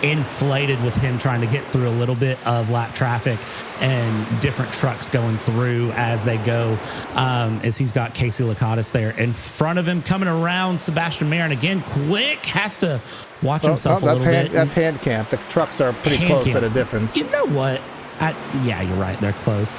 inflated with him trying to get through a little bit of lap traffic and different trucks going through as they go, as he's got Casey Lakatos there in front of him, coming around. Sebastian Marin again, quick, has to watch himself a little bit. That's hand camp. The trucks are pretty close at a difference. You know what? Yeah, you're right. They're close.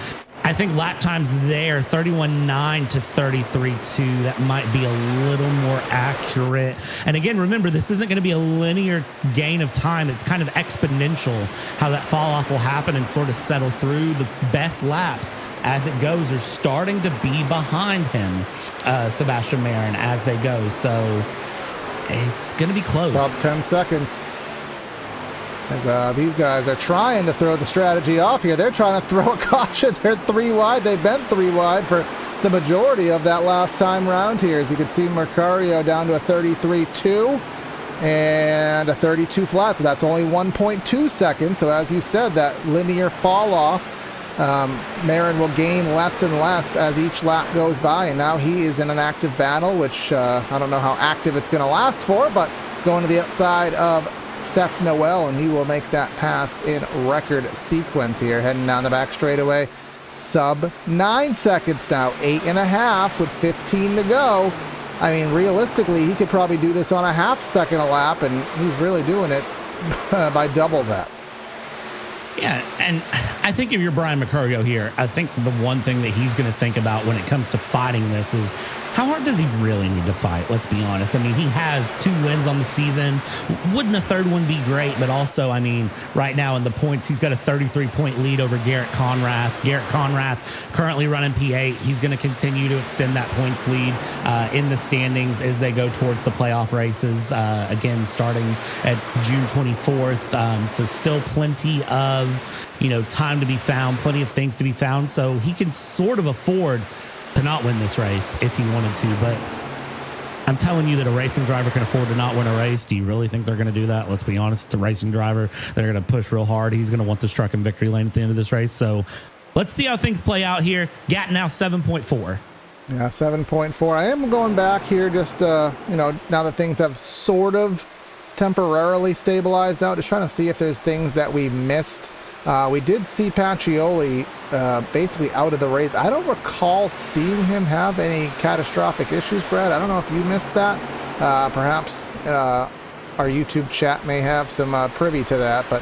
I think lap times there, 31.9 to 33.2. That might be a little more accurate. And again, remember, this isn't going to be a linear gain of time. It's kind of exponential how that fall off will happen and sort of settle through. The best laps as it goes are starting to be behind him, Sebastian Marin, as they go. So it's going to be close. Sub 10 seconds. As these guys are trying to throw the strategy off here. They're trying to throw a caution. They're 3 wide. They've been 3 wide for the majority of that last time round here. As you can see, Mercurio down to a 33.2 and a 32 flat. So that's only 1.2 seconds. So as you said, that linear fall off, Marin will gain less and less as each lap goes by. And now he is in an active battle, which I don't know how active it's going to last for, but going to the outside of Seth Noel, and he will make that pass in record sequence here, heading down the back straightaway. Sub 9 seconds now, 8.5 with 15 to go. I mean, realistically, he could probably do this on a half second a lap, and he's really doing it by double that. Yeah, and I think if you're Brian Mercurio here, I think the one thing that he's going to think about when it comes to fighting this is how hard does he really need to fight? Let's be honest. I mean, he has 2 wins on the season. Wouldn't a third one be great? But also, I mean, right now in the points, he's got a 33-point lead over Garrett Conrath. Garrett Conrath currently running P8. He's going to continue to extend that points lead in the standings as they go towards the playoff races, again, starting at June 24th. So still plenty of, time to be found, plenty of things to be found. So he can sort of afford to not win this race if he wanted to, but I'm telling you that a racing driver can afford to not win a race. Do you really think they're going to do that? Let's be honest. It's a racing driver. They're going to push real hard. He's going to want this truck in victory lane at the end of this race. So let's see how things play out here. Gat now 7.4. Yeah, 7.4. I am going back here just, now that things have sort of temporarily stabilized out, just trying to see if there's things that we missed. We did see Pacioli basically out of the race. I don't recall seeing him have any catastrophic issues, Brad. I don't know if you missed that. Perhaps our YouTube chat may have some privy to that, but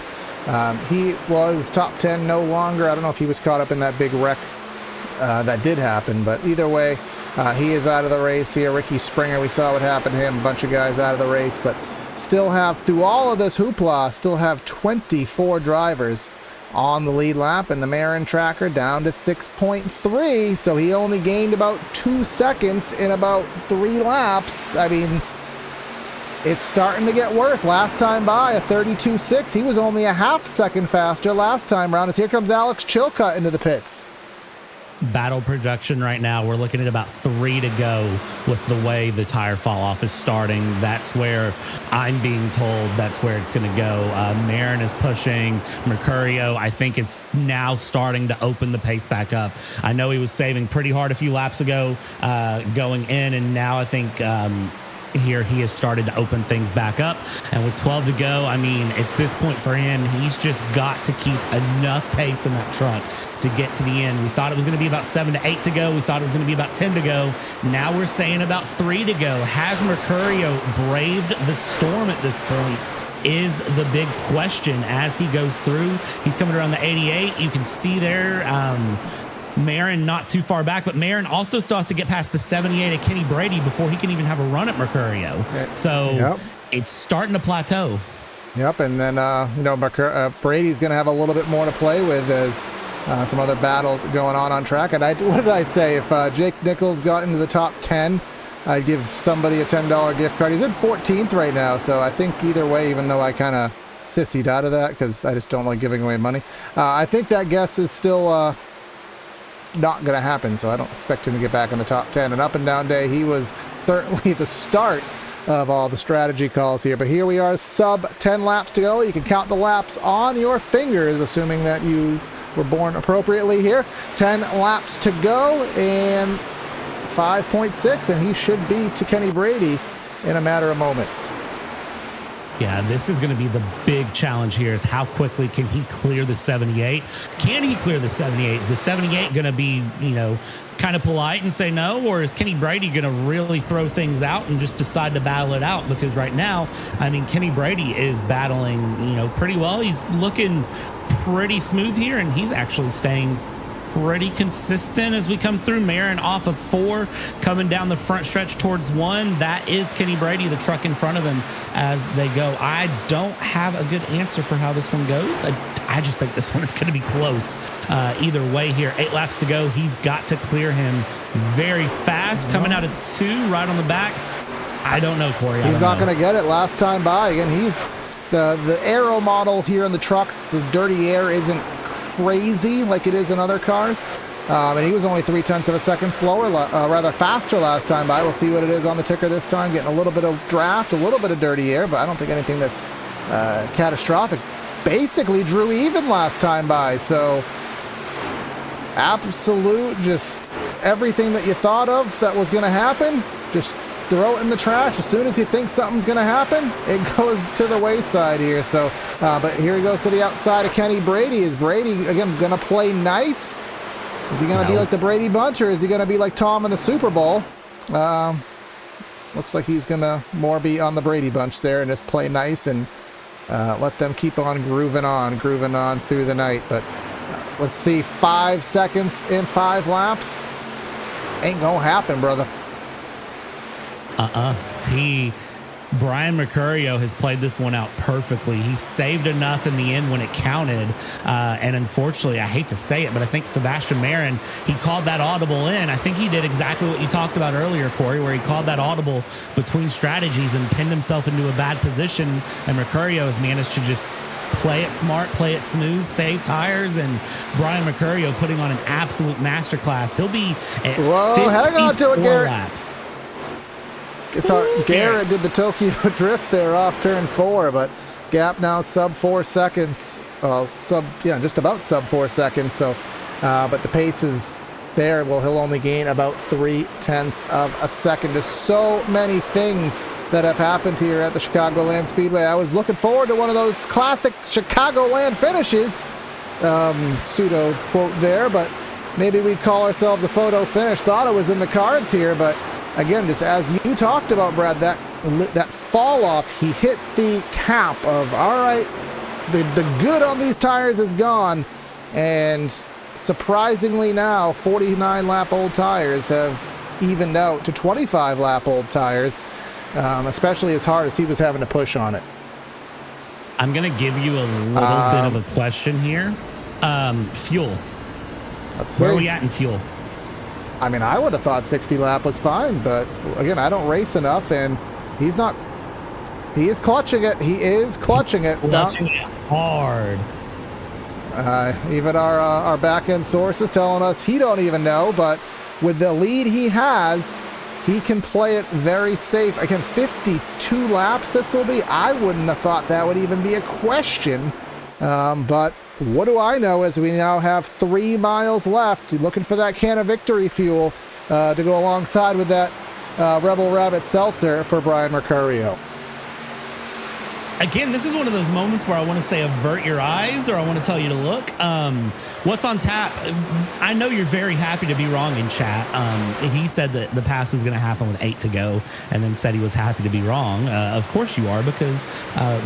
he was top 10 no longer. I don't know if he was caught up in that big wreck that did happen, but either way, he is out of the race here. Ricky Springer, we saw what happened to him. A bunch of guys out of the race, but still have, through all of this hoopla, still have 24 drivers on the lead lap, and the Marin tracker down to 6.3, so he only gained about 2 seconds in about 3 laps. I mean, it's starting to get worse. Last time by, a 32.6. He was only a half second faster last time around, as here comes Alex Chilcutt into the pits. Battle projection right now, we're looking at about 3 to go with the way the tire fall off is starting. That's where I'm being told that's where it's going to go. Marin is pushing. Mercurio, I think, is now starting to open the pace back up. I know he was saving pretty hard a few laps ago going in, and now I think here he has started to open things back up. And with 12 to go, I mean, at this point for him, he's just got to keep enough pace in that truck to get to the end. We thought it was going to be about 7 to 8 to go. We thought it was going to be about 10 to go. Now we're saying about 3 to go. Has Mercurio braved the storm at this point is the big question as he goes through. He's coming around the 88. You can see there, Marin not too far back, but Marin also still has to get past the 78 of Kenny Brady before he can even have a run at Mercurio. So It's starting to plateau. Yep, and then Brady's going to have a little bit more to play with as some other battles going on track. And what did I say? If Jake Nichols got into the top 10, I'd give somebody a $10 gift card. He's in 14th right now, so I think either way, even though I kind of sissied out of that because I just don't like giving away money, I think that guess is still not going to happen, so I don't expect him to get back in the top 10. An up and down day. He was certainly the start of all the strategy calls here, but here we are, sub 10 laps to go. You can count the laps on your fingers, assuming that you were born appropriately here. 10 laps to go and 5.6, and he should be to Kenny Brady in a matter of moments. Yeah, this is going to be the big challenge here, is how quickly can he clear the 78? Can he clear the 78? Is the 78 going to be, kind of polite and say no? Or is Kenny Brady going to really throw things out and just decide to battle it out? Because right now, I mean, Kenny Brady is battling, pretty well. He's looking pretty smooth here, and he's actually staying pretty consistent as we come through. Marin off of 4, coming down the front stretch towards 1. That is Kenny Brady, the truck in front of him as they go. I don't have a good answer for how this one goes. I just think this one is going to be close either way here. 8 laps to go. He's got to clear him very fast. Coming out of 2 right on the back. I don't know, Corey. He's not going to get it last time by. Again, he's the aero model here in the trucks. The dirty air isn't crazy like it is in other cars. And he was only 0.3 of a second slower, rather faster last time by. We'll see what it is on the ticker this time. Getting a little bit of draft, a little bit of dirty air, but I don't think anything that's catastrophic. Basically drew even last time by. So absolute, just everything that you thought of that was going to happen, just throw it in the trash. As soon as you think something's going to happen, it goes to the wayside here. So, but here he goes to the outside of Kenny Brady. Is Brady, again, going to play nice? Is he going to be like the Brady Bunch, or is he going to be like Tom in the Super Bowl? Looks like he's going to more be on the Brady Bunch there and just play nice and let them keep on grooving on through the night. But let's see, 5 seconds in 5 laps. Ain't going to happen, brother. Brian Mercurio has played this one out perfectly. He saved enough in the end when it counted. And unfortunately, I hate to say it, but I think Sebastian Marin, he called that audible in. I think he did exactly what you talked about earlier, Corey, where he called that audible between strategies and pinned himself into a bad position. And Mercurio has managed to just play it smart, play it smooth, save tires, and Brian Mercurio putting on an absolute masterclass. He'll be at 54 laps. So Garrett did the Tokyo drift there off turn 4, but gap now sub 4 seconds. Just about sub 4 seconds. So, but the pace is there. Well, he'll only gain about 0.3 of a second. There's so many things that have happened here at the Chicagoland Speedway. I was looking forward to one of those classic Chicagoland finishes. Pseudo quote there, but maybe we'd call ourselves a photo finish. Thought it was in the cards here, but again, just as you talked about, Brad, that fall off, he hit the cap of, all right, the good on these tires is gone. And surprisingly now, 49 lap old tires have evened out to 25 lap old tires, especially as hard as he was having to push on it. I'm going to give you a little bit of a question here. Fuel. Where are we at in fuel? I mean, I would have thought 60 lap was fine, but again, I don't race enough, and he's not. He is clutching it. He is clutching it. Clutching it hard. Even our back end sources telling us he don't even know, but with the lead he has, he can play it very safe. Again, 52 laps this will be. I wouldn't have thought that would even be a question, but what do I know as we now have 3 miles left. Looking for that can of victory fuel to go alongside with that Rebel Rabbit Seltzer for Brian Mercurio. Again, this is one of those moments where I want to say avert your eyes, or I want to tell you to look. What's on tap? I know you're very happy to be wrong in chat. He said that the pass was going to happen with 8 to go, and then said he was happy to be wrong. Of course you are, because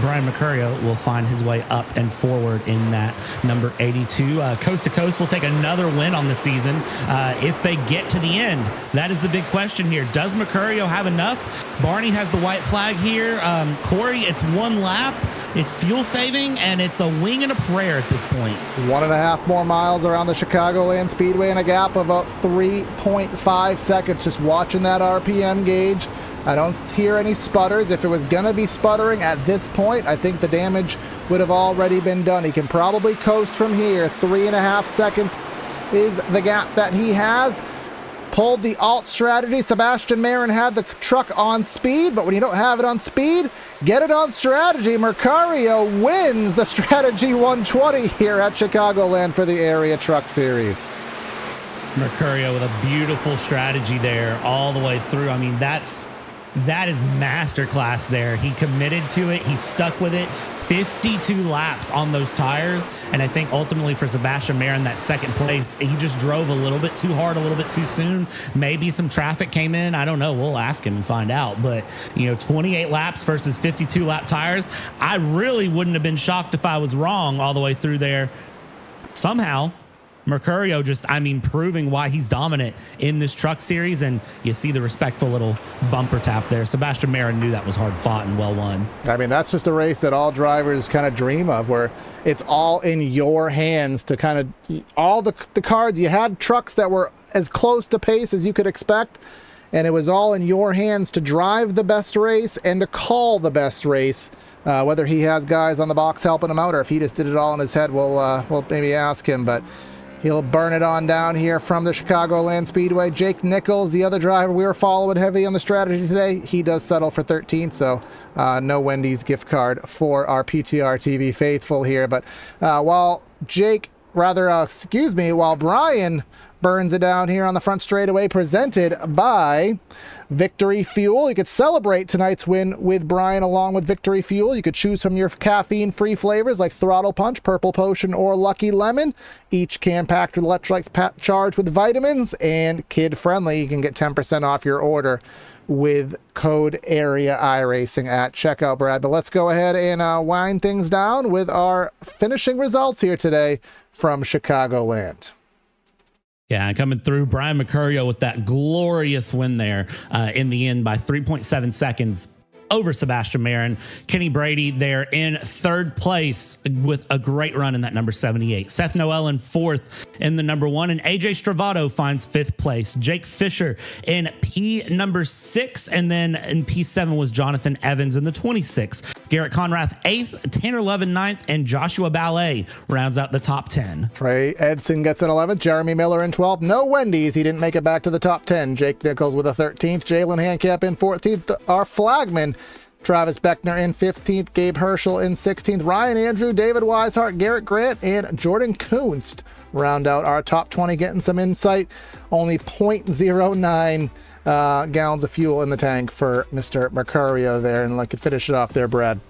Brian Mercurio will find his way up and forward in that number 82. Coast to Coast will take another win on the season if they get to the end. That is the big question here. Does Mercurio have enough? Barney has the white flag here. Corey, it's 1 lap, it's fuel saving, and it's a wing and a prayer at this point. 1.5 more miles around the Chicagoland Speedway and a gap of about 3.5 seconds. Just watching that RPM gauge. I don't hear any sputters. If it was gonna be sputtering at this point, I think the damage would have already been done. He can probably coast from here. 3.5 seconds is the gap that he has. Pulled the alt strategy. Sebastian Marin had the truck on speed, but when you don't have it on speed, get it on strategy. Mercurio wins the Strategy 120 here at Chicagoland for the Area Truck Series. Mercurio with a beautiful strategy there all the way through. I mean, that is masterclass there. He committed to it. He stuck with it. 52 laps on those tires, and I think ultimately for Sebastian Marin, that second place, he just drove a little bit too hard, a little bit too soon. Maybe some traffic came in. I don't know. We'll ask him and find out. But 28 laps versus 52 lap tires. I really wouldn't have been shocked if I was wrong all the way through there. Somehow, Mercurio just, proving why he's dominant in this truck series. And you see the respectful little bumper tap there. Sebastian Marin knew that was hard fought and well won. That's just a race that all drivers kind of dream of, where it's all in your hands to kind of all the cards. You had trucks that were as close to pace as you could expect, and it was all in your hands to drive the best race and to call the best race. Whether he has guys on the box helping him out or if he just did it all in his head, we'll maybe ask him, but he'll burn it on down here from the Chicagoland Speedway. Jake Nichols, the other driver we were following heavy on the strategy today, he does settle for 13th, so no Wendy's gift card for our PTR TV faithful here. But while Brian burns it down here on the front straightaway, presented by Victory Fuel. You could celebrate tonight's win with Brian along with Victory Fuel. You could choose from your caffeine-free flavors like Throttle Punch, Purple Potion, or Lucky Lemon. Each can packed with electrolytes charged with vitamins and kid-friendly. You can get 10% off your order with code AREA iRacing at checkout, Brad. But let's go ahead and wind things down with our finishing results here today from Chicagoland. Yeah, and coming through, Brian Mercurio with that glorious win there in the end by 3.7 seconds over Sebastian Marin. Kenny Brady there in third place with a great run in that number 78. Seth Noel in fourth in the number 1, and AJ Stravato finds fifth place. Jake Fisher in P number 6, and then in P7 was Jonathan Evans in the 26. Garrett Conrath 8th, Tanner Levin 9th, and Joshua Ballet rounds out the top 10. Trey Edson gets an 11th, Jeremy Miller in 12th. No Wendy's, he didn't make it back to the top 10. Jake Nichols with a 13th, Jalen Handcap in 14th, our flagman Travis Beckner in 15th, Gabe Herschel in 16th, Ryan Andrew, David Weishart, Garrett Grant, and Jordan Kunst round out our top 20, getting some insight. Only 0.09 gallons of fuel in the tank for Mr. Mercurio there, and like to finish it off there, Brad.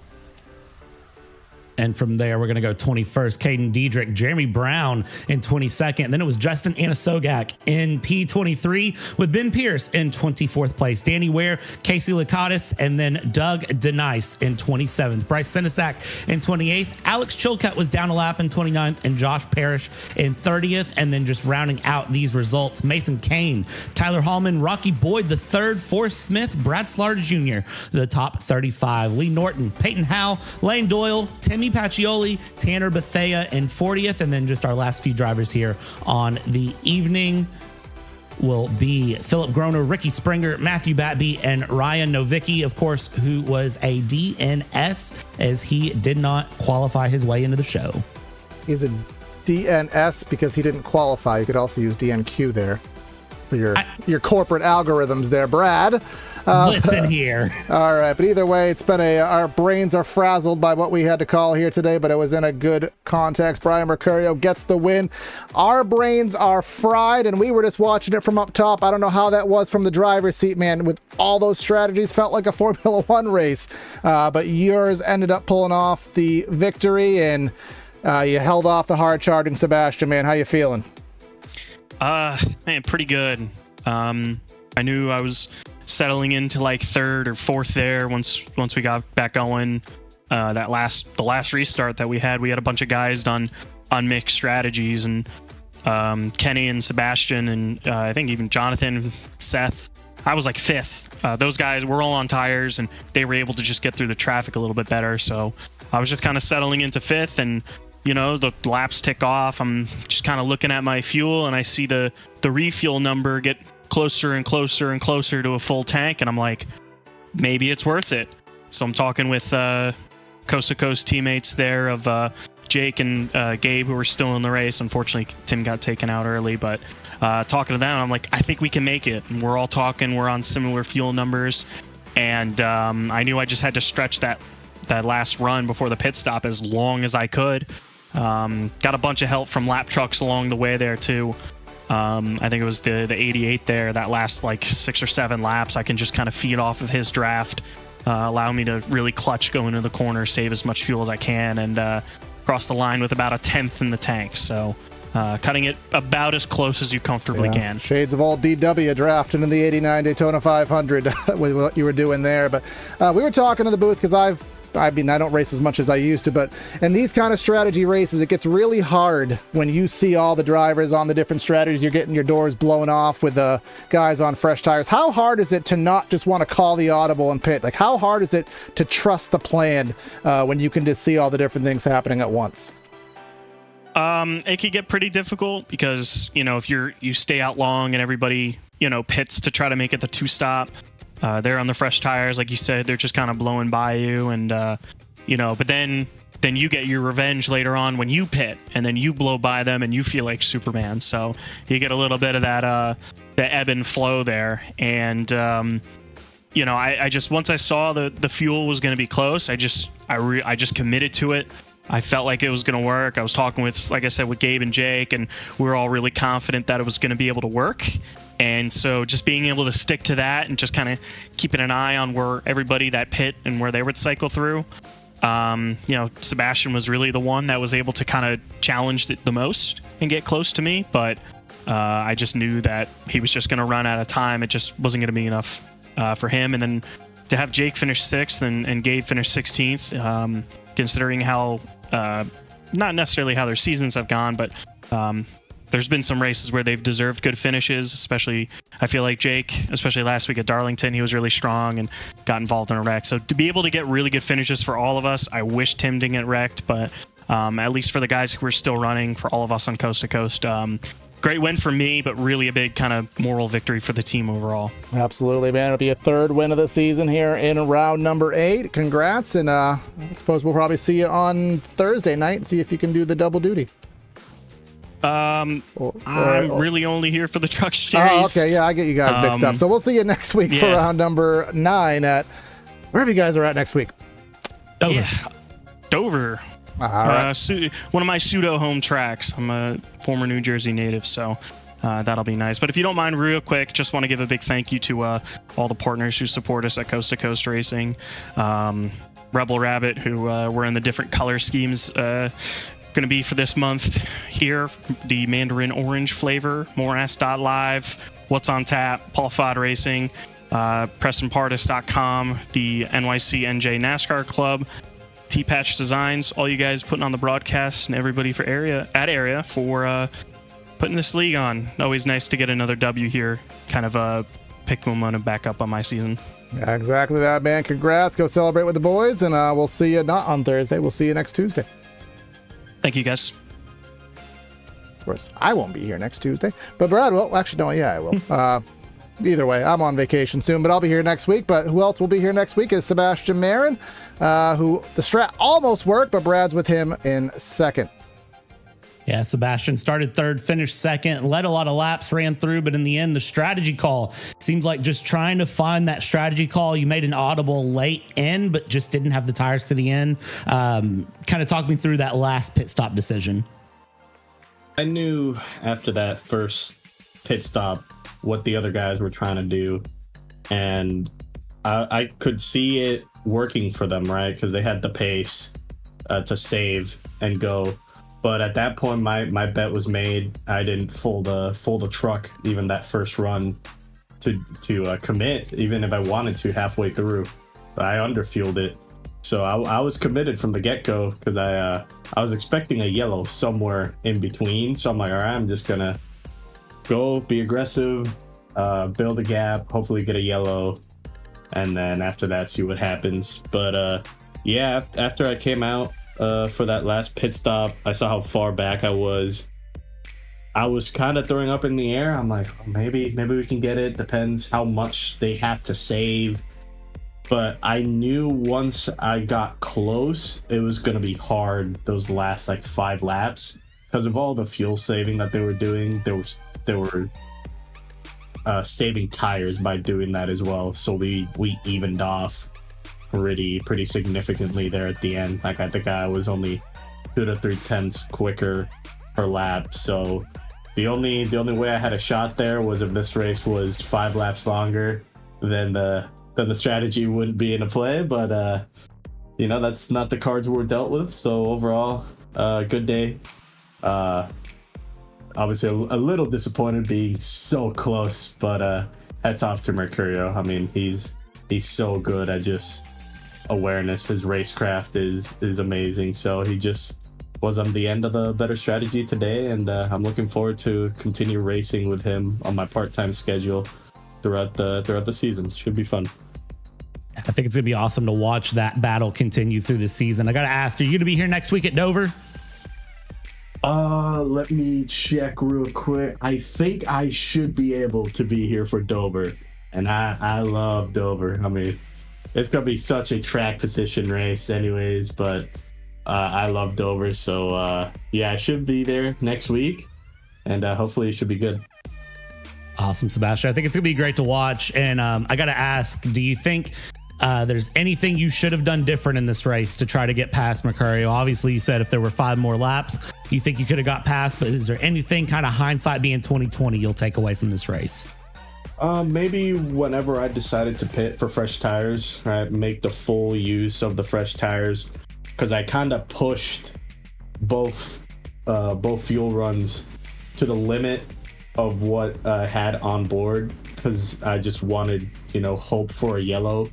And from there, we're going to go 21st, Caden Diedrich, Jeremy Brown in 22nd. Then it was Justin Anasogak in P23 with Ben Pierce in 24th place. Danny Ware, Casey Lakatis, and then Doug Denice in 27th. Bryce Senesac in 28th. Alex Chilcutt was down a lap in 29th, and Josh Parrish in 30th. And then just rounding out these results, Mason Kane, Tyler Hallman, Rocky Boyd the third, Forrest Smith, Brad Slaughter Jr., the top 35. Lee Norton, Peyton Howe, Lane Doyle, Timmy Pacioli, Tanner Bethea in 40th, and then just our last few drivers here on the evening will be Philip Groner, Ricky Springer, Matthew Batby, and Ryan Novicki, of course, who was a DNS as he did not qualify his way into the show. He's a DNS because he didn't qualify. You could also use DNQ there for your corporate algorithms there, Brad. Listen here. All right, but either way, it's been our brains are frazzled by what we had to call here today, but it was in a good context. Brian Mercurio gets the win. Our brains are fried, and we were just watching it from up top. I don't know how that was from the driver's seat, man. With all those strategies, felt like a Formula One race, but yours ended up pulling off the victory, and you held off the hard-charging Sebastian, man. How you feeling? Man, pretty good. I knew I was settling into like third or fourth there once we got back going. The last restart that we had a bunch of guys on mixed strategies, and Kenny and Sebastian and I think even Jonathan, Seth. I was like fifth. Those guys were all on tires, and they were able to just get through the traffic a little bit better. So I was just kind of settling into fifth, and the laps tick off. I'm just kind of looking at my fuel, and I see the refuel number get closer and closer and closer to a full tank, and I'm like, maybe it's worth it. So I'm talking with Coast to Coast teammates there of Jake and Gabe, who were still in the race. Unfortunately, Tim got taken out early, but talking to them, I'm like, I think we can make it. And we're all talking, we're on similar fuel numbers, and I knew I just had to stretch that last run before the pit stop as long as I could. Got a bunch of help from lap trucks along the way there too. I think it was the 88 there, that last like 6 or 7 laps, I can just kind of feed off of his draft, allow me to really clutch go into the corner, save as much fuel as I can, and cross the line with about a 10th in the tank. So cutting it about as close as you comfortably can. Shades of old DW drafting in the 89 Daytona 500 with what you were doing there. But we were talking in the booth because I've I mean, I don't race as much as I used to, but in these kind of strategy races, it gets really hard when you see all the drivers on the different strategies. You're getting your doors blown off with the guys on fresh tires. How hard is it to not just want to call the audible and pit? Like, how hard is it to trust the plan when you can just see all the different things happening at once? It could get pretty difficult because, if you stay out long and everybody, pits to try to make it the 2-stop. They're on the fresh tires, like you said, they're just kind of blowing by you, and but then you get your revenge later on when you pit, and then you blow by them, and you feel like Superman. So you get a little bit of that the ebb and flow there, and I just once I saw the fuel was going to be close, I just committed to it. I felt like it was going to work. I was talking with, like I said, with Gabe and Jake, and we were all really confident that it was going to be able to work. And so just being able to stick to that and just kind of keeping an eye on where everybody that pit and where they would cycle through. Sebastian was really the one that was able to kind of challenge the most and get close to me. But I just knew that he was just going to run out of time. It just wasn't going to be enough for him. And then to have Jake finish 6th and Gabe finish 16th, considering how not necessarily how their seasons have gone, but there's been some races where they've deserved good finishes, especially I feel like Jake, especially last week at Darlington, he was really strong and got involved in a wreck. So to be able to get really good finishes for all of us, I wish Tim didn't get wrecked, but at least for the guys who are still running, for all of us on Coast to Coast, great win for me, but really a big kind of moral victory for the team overall. Absolutely, man. It'll be a 3rd win of the season here in round number 8. Congrats, and I suppose we'll probably see you on Thursday night and see if you can do the double duty. I'm really only here for the truck series. Oh, okay, yeah, I get you guys mixed up. So we'll see you next week for round number 9 at wherever you guys are at next week. Dover. Yeah. Dover. All right. One of my pseudo home tracks. I'm a former New Jersey native, so that'll be nice. But if you don't mind, real quick, just want to give a big thank you to all the partners who support us at Coast to Coast Racing. Rebel Rabbit, who were in the different color schemes going to be for this month here, the Mandarin Orange flavor, Morass.live, What's on Tap, Paul Fod Racing, PrestonPardis.com, the NYC NJ NASCAR Club, T-Patch Designs, all you guys putting on the broadcast, and everybody for area for putting this league on. Always nice to get another W here, kind of pick momentum back up on my season. Yeah, exactly that, man. Congrats. Go celebrate with the boys, and we'll see you not on Thursday. We'll see you next Tuesday. Thank you, guys. Of course, I won't be here next Tuesday, but Brad will. Actually, no, yeah, I will. Either way, I'm on vacation soon, but I'll be here next week. But who else will be here next week is Sebastian Marin, who the strat almost worked, but Brad's with him in 2nd. Yeah, Sebastian started 3rd, finished 2nd, led a lot of laps, ran through, but in the end, the strategy call seems like just trying to find that strategy call. You made an audible late in, but just didn't have the tires to the end. Kind of talk me through that last pit stop decision. I knew after that first pit stop what the other guys were trying to do, and I could see it working for them, right? Because they had the pace to save and go. But at that point, my bet was made. I didn't full the truck even that first run to commit, even if I wanted to halfway through. I underfueled it, so I was committed from the get-go because I was expecting a yellow somewhere in between. So I'm like, all right, I'm just gonna go be aggressive, build a gap, hopefully get a yellow, and then after that see what happens. But yeah, after I came out for that last pit stop, I saw how far back I was. I was kind of throwing up in the air. I'm like, oh, maybe we can get it. Depends how much they have to save. But I knew once I got close, it was going to be hard those last like 5 laps because of all the fuel saving that they were doing. They were saving tires by doing that as well. So we evened off pretty significantly there at the end. Like I think I was only 2 to 3 tenths quicker per lap. So the only way I had a shot there was if this race was 5 laps longer, then the strategy wouldn't be in a play. But that's not the cards we were dealt with. So overall, good day. Obviously a little disappointed being so close, but hats off to Mercurio. I mean, he's so good at just awareness. His racecraft is amazing. So he just was on the end of the better strategy today, and I'm looking forward to continue racing with him on my part-time schedule throughout the season. Should be fun. I think it's gonna be awesome to watch that battle continue through the season. I gotta ask, are you gonna be here next week at Dover? Let me check real quick. I think I should be able to be here for Dover, and I love Dover. I mean, it's gonna be such a track position race anyways, but I love Dover, so yeah, I should be there next week, and hopefully it should be good. Awesome, Sebastian. I think it's gonna be great to watch, and I gotta ask, do you think there's anything you should have done different in this race to try to get past Mercurio? Obviously, you said if there were 5 more laps, you think you could have got past, but is there anything, kind of hindsight being 2020, you'll take away from this race? Maybe whenever I decided to pit for fresh tires, right, make the full use of the fresh tires, because I kind of pushed both fuel runs to the limit of what I had on board, because I just wanted, hope for a yellow.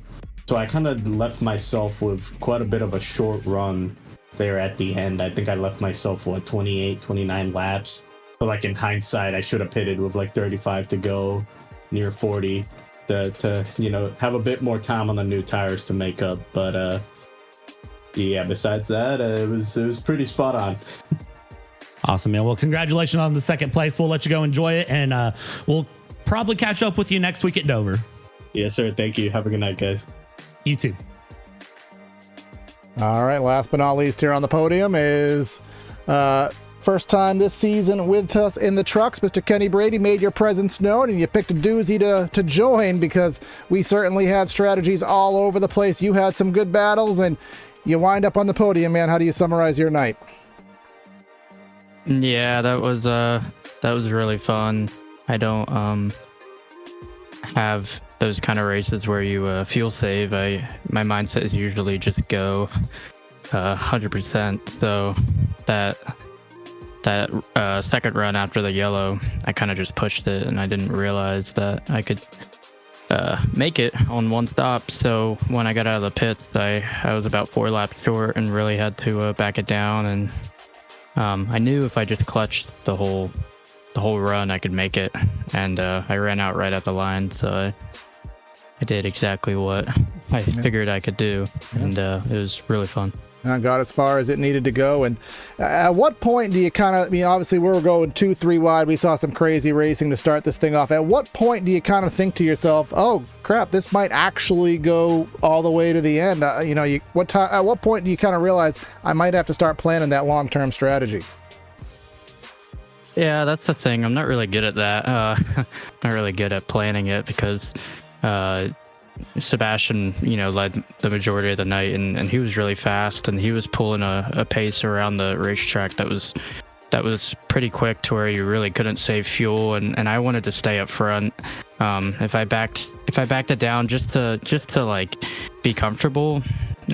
So I kind of left myself with quite a bit of a short run there at the end. I think I left myself, 28, 29 laps. So like in hindsight, I should have pitted with like 35 to go, near 40, to have a bit more time on the new tires to make up. But yeah, besides that, it was pretty spot on. Awesome, man. Well, congratulations on the second place. We'll let you go enjoy it, and we'll probably catch up with you next week at Dover. Yes, sir. Thank you. Have a good night, guys. You too. All right, last but not least here on the podium is first time this season with us in the trucks. Mr. Kenny Brady made your presence known, and you picked a doozy to join, because we certainly had strategies all over the place. You had some good battles, and you wind up on the podium, man. How do you summarize your night? Yeah, that was really fun. I don't have those kind of races where you fuel save. My mindset is usually just go 100%. So that second run after the yellow, I kind of just pushed it, and I didn't realize that I could make it on one stop. So when I got out of the pits, I was about 4 laps short and really had to back it down. And I knew if I just clutched the whole run, I could make it. And I ran out right at the line, so I did exactly what I figured I could do, and it was really fun. Got as far as it needed to go. And at what point do you kind of, obviously we were going 2-3 wide. We saw some crazy racing to start this thing off. At what point do you kind of think to yourself, oh crap, this might actually go all the way to the end? At what point do you kind of realize I might have to start planning that long-term strategy? Yeah, that's the thing. I'm not really good at that. Not really good at planning it, because Sebastian, led the majority of the night, and he was really fast, and he was pulling a pace around the racetrack that was pretty quick, to where you really couldn't save fuel, and I wanted to stay up front. If I backed it down just to like be comfortable,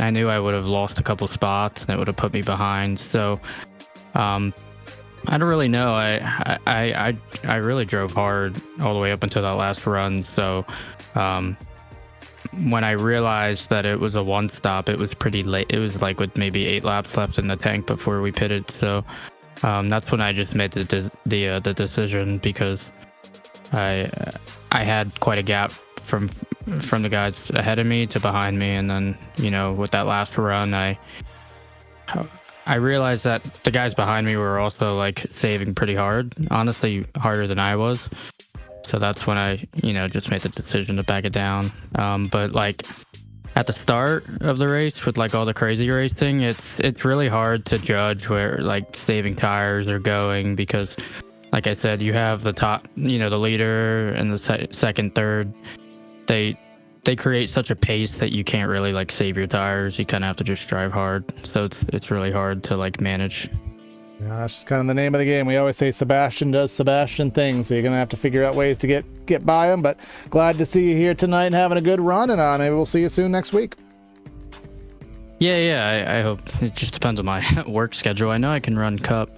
I knew I would have lost a couple spots, and it would have put me behind. So I don't really know. I really drove hard all the way up until that last run. So when I realized that it was a one stop, it was pretty late. It was like with maybe 8 laps left in the tank before we pitted. So that's when I just made the decision, because I had quite a gap from the guys ahead of me to behind me, and then with that last run, I realized that the guys behind me were also like saving pretty hard, honestly harder than I was. So that's when I, just made the decision to back it down. But like at the start of the race with like all the crazy racing, it's really hard to judge where like saving tires are going, because like I said, you have the top, the leader and the second, third, they create such a pace that you can't really like save your tires. You kind of have to just drive hard. So it's really hard to like manage. Yeah, that's just kind of the name of the game. We always say Sebastian does Sebastian things, so you're gonna have to figure out ways to get by him. But glad to see you here tonight and having a good run, and maybe we'll see you soon next week. Yeah, I hope. It just depends on my work schedule. I know I can run Cup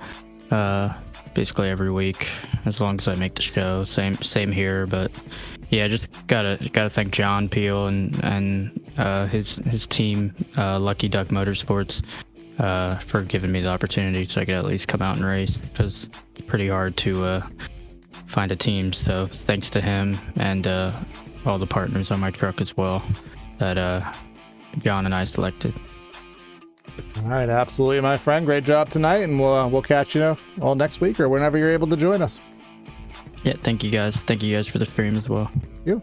basically every week, as long as I make the show. Same here, but yeah, just gotta thank John Peel and his team, Lucky Duck Motorsports, for giving me the opportunity so I could at least come out and race, because it's pretty hard to find a team. So thanks to him and all the partners on my truck as well that John and I selected. All right, absolutely, my friend. Great job tonight, and we'll catch you all next week or whenever you're able to join us. Yeah, thank you guys. Thank you guys for the stream as well. You.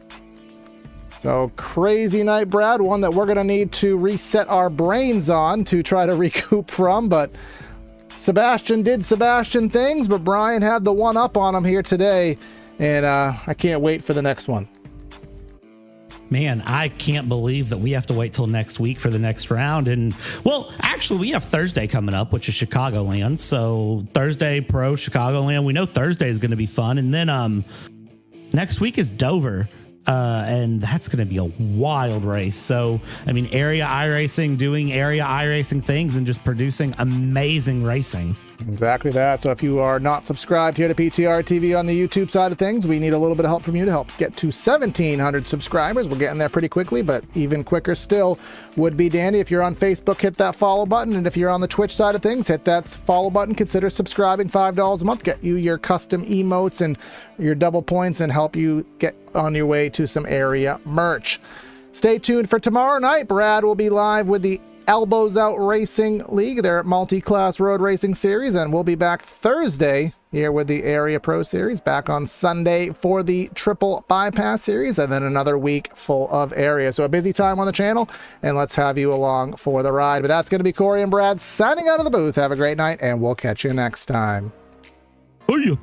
So crazy night, Brad. One that we're gonna need to reset our brains on to try to recoup from. But Sebastian did Sebastian things, but Brian had the one up on him here today, and I can't wait for the next one. Man, I can't believe that we have to wait till next week for the next round. And well, actually, we have Thursday coming up, which is Chicagoland. So Thursday Pro Chicagoland. We know Thursday is going to be fun. And then next week is Dover. And that's going to be a wild race. So, I mean, area iRacing doing area iRacing things and just producing amazing racing. Exactly that. So if you are not subscribed here to PTR TV on the YouTube side of things, we need a little bit of help from you to help get to 1,700 subscribers. We're getting there pretty quickly, but even quicker still would be dandy. If you're on Facebook, hit that follow button. And if you're on the Twitch side of things, hit that follow button. Consider subscribing. $5 a month. Get you your custom emotes and your double points and help you get on your way to some area merch. Stay tuned for tomorrow night. Brad will be live with the Elbows Out Racing League, their multi-class road racing series, and we'll be back Thursday here with the Area Pro Series, back on Sunday for the Triple Bypass Series, and then another week full of area. So a busy time on the channel, and let's have you along for the ride. But that's going to be Corey and Brad signing out of the booth. Have a great night, and we'll catch you next time. Oh, yeah.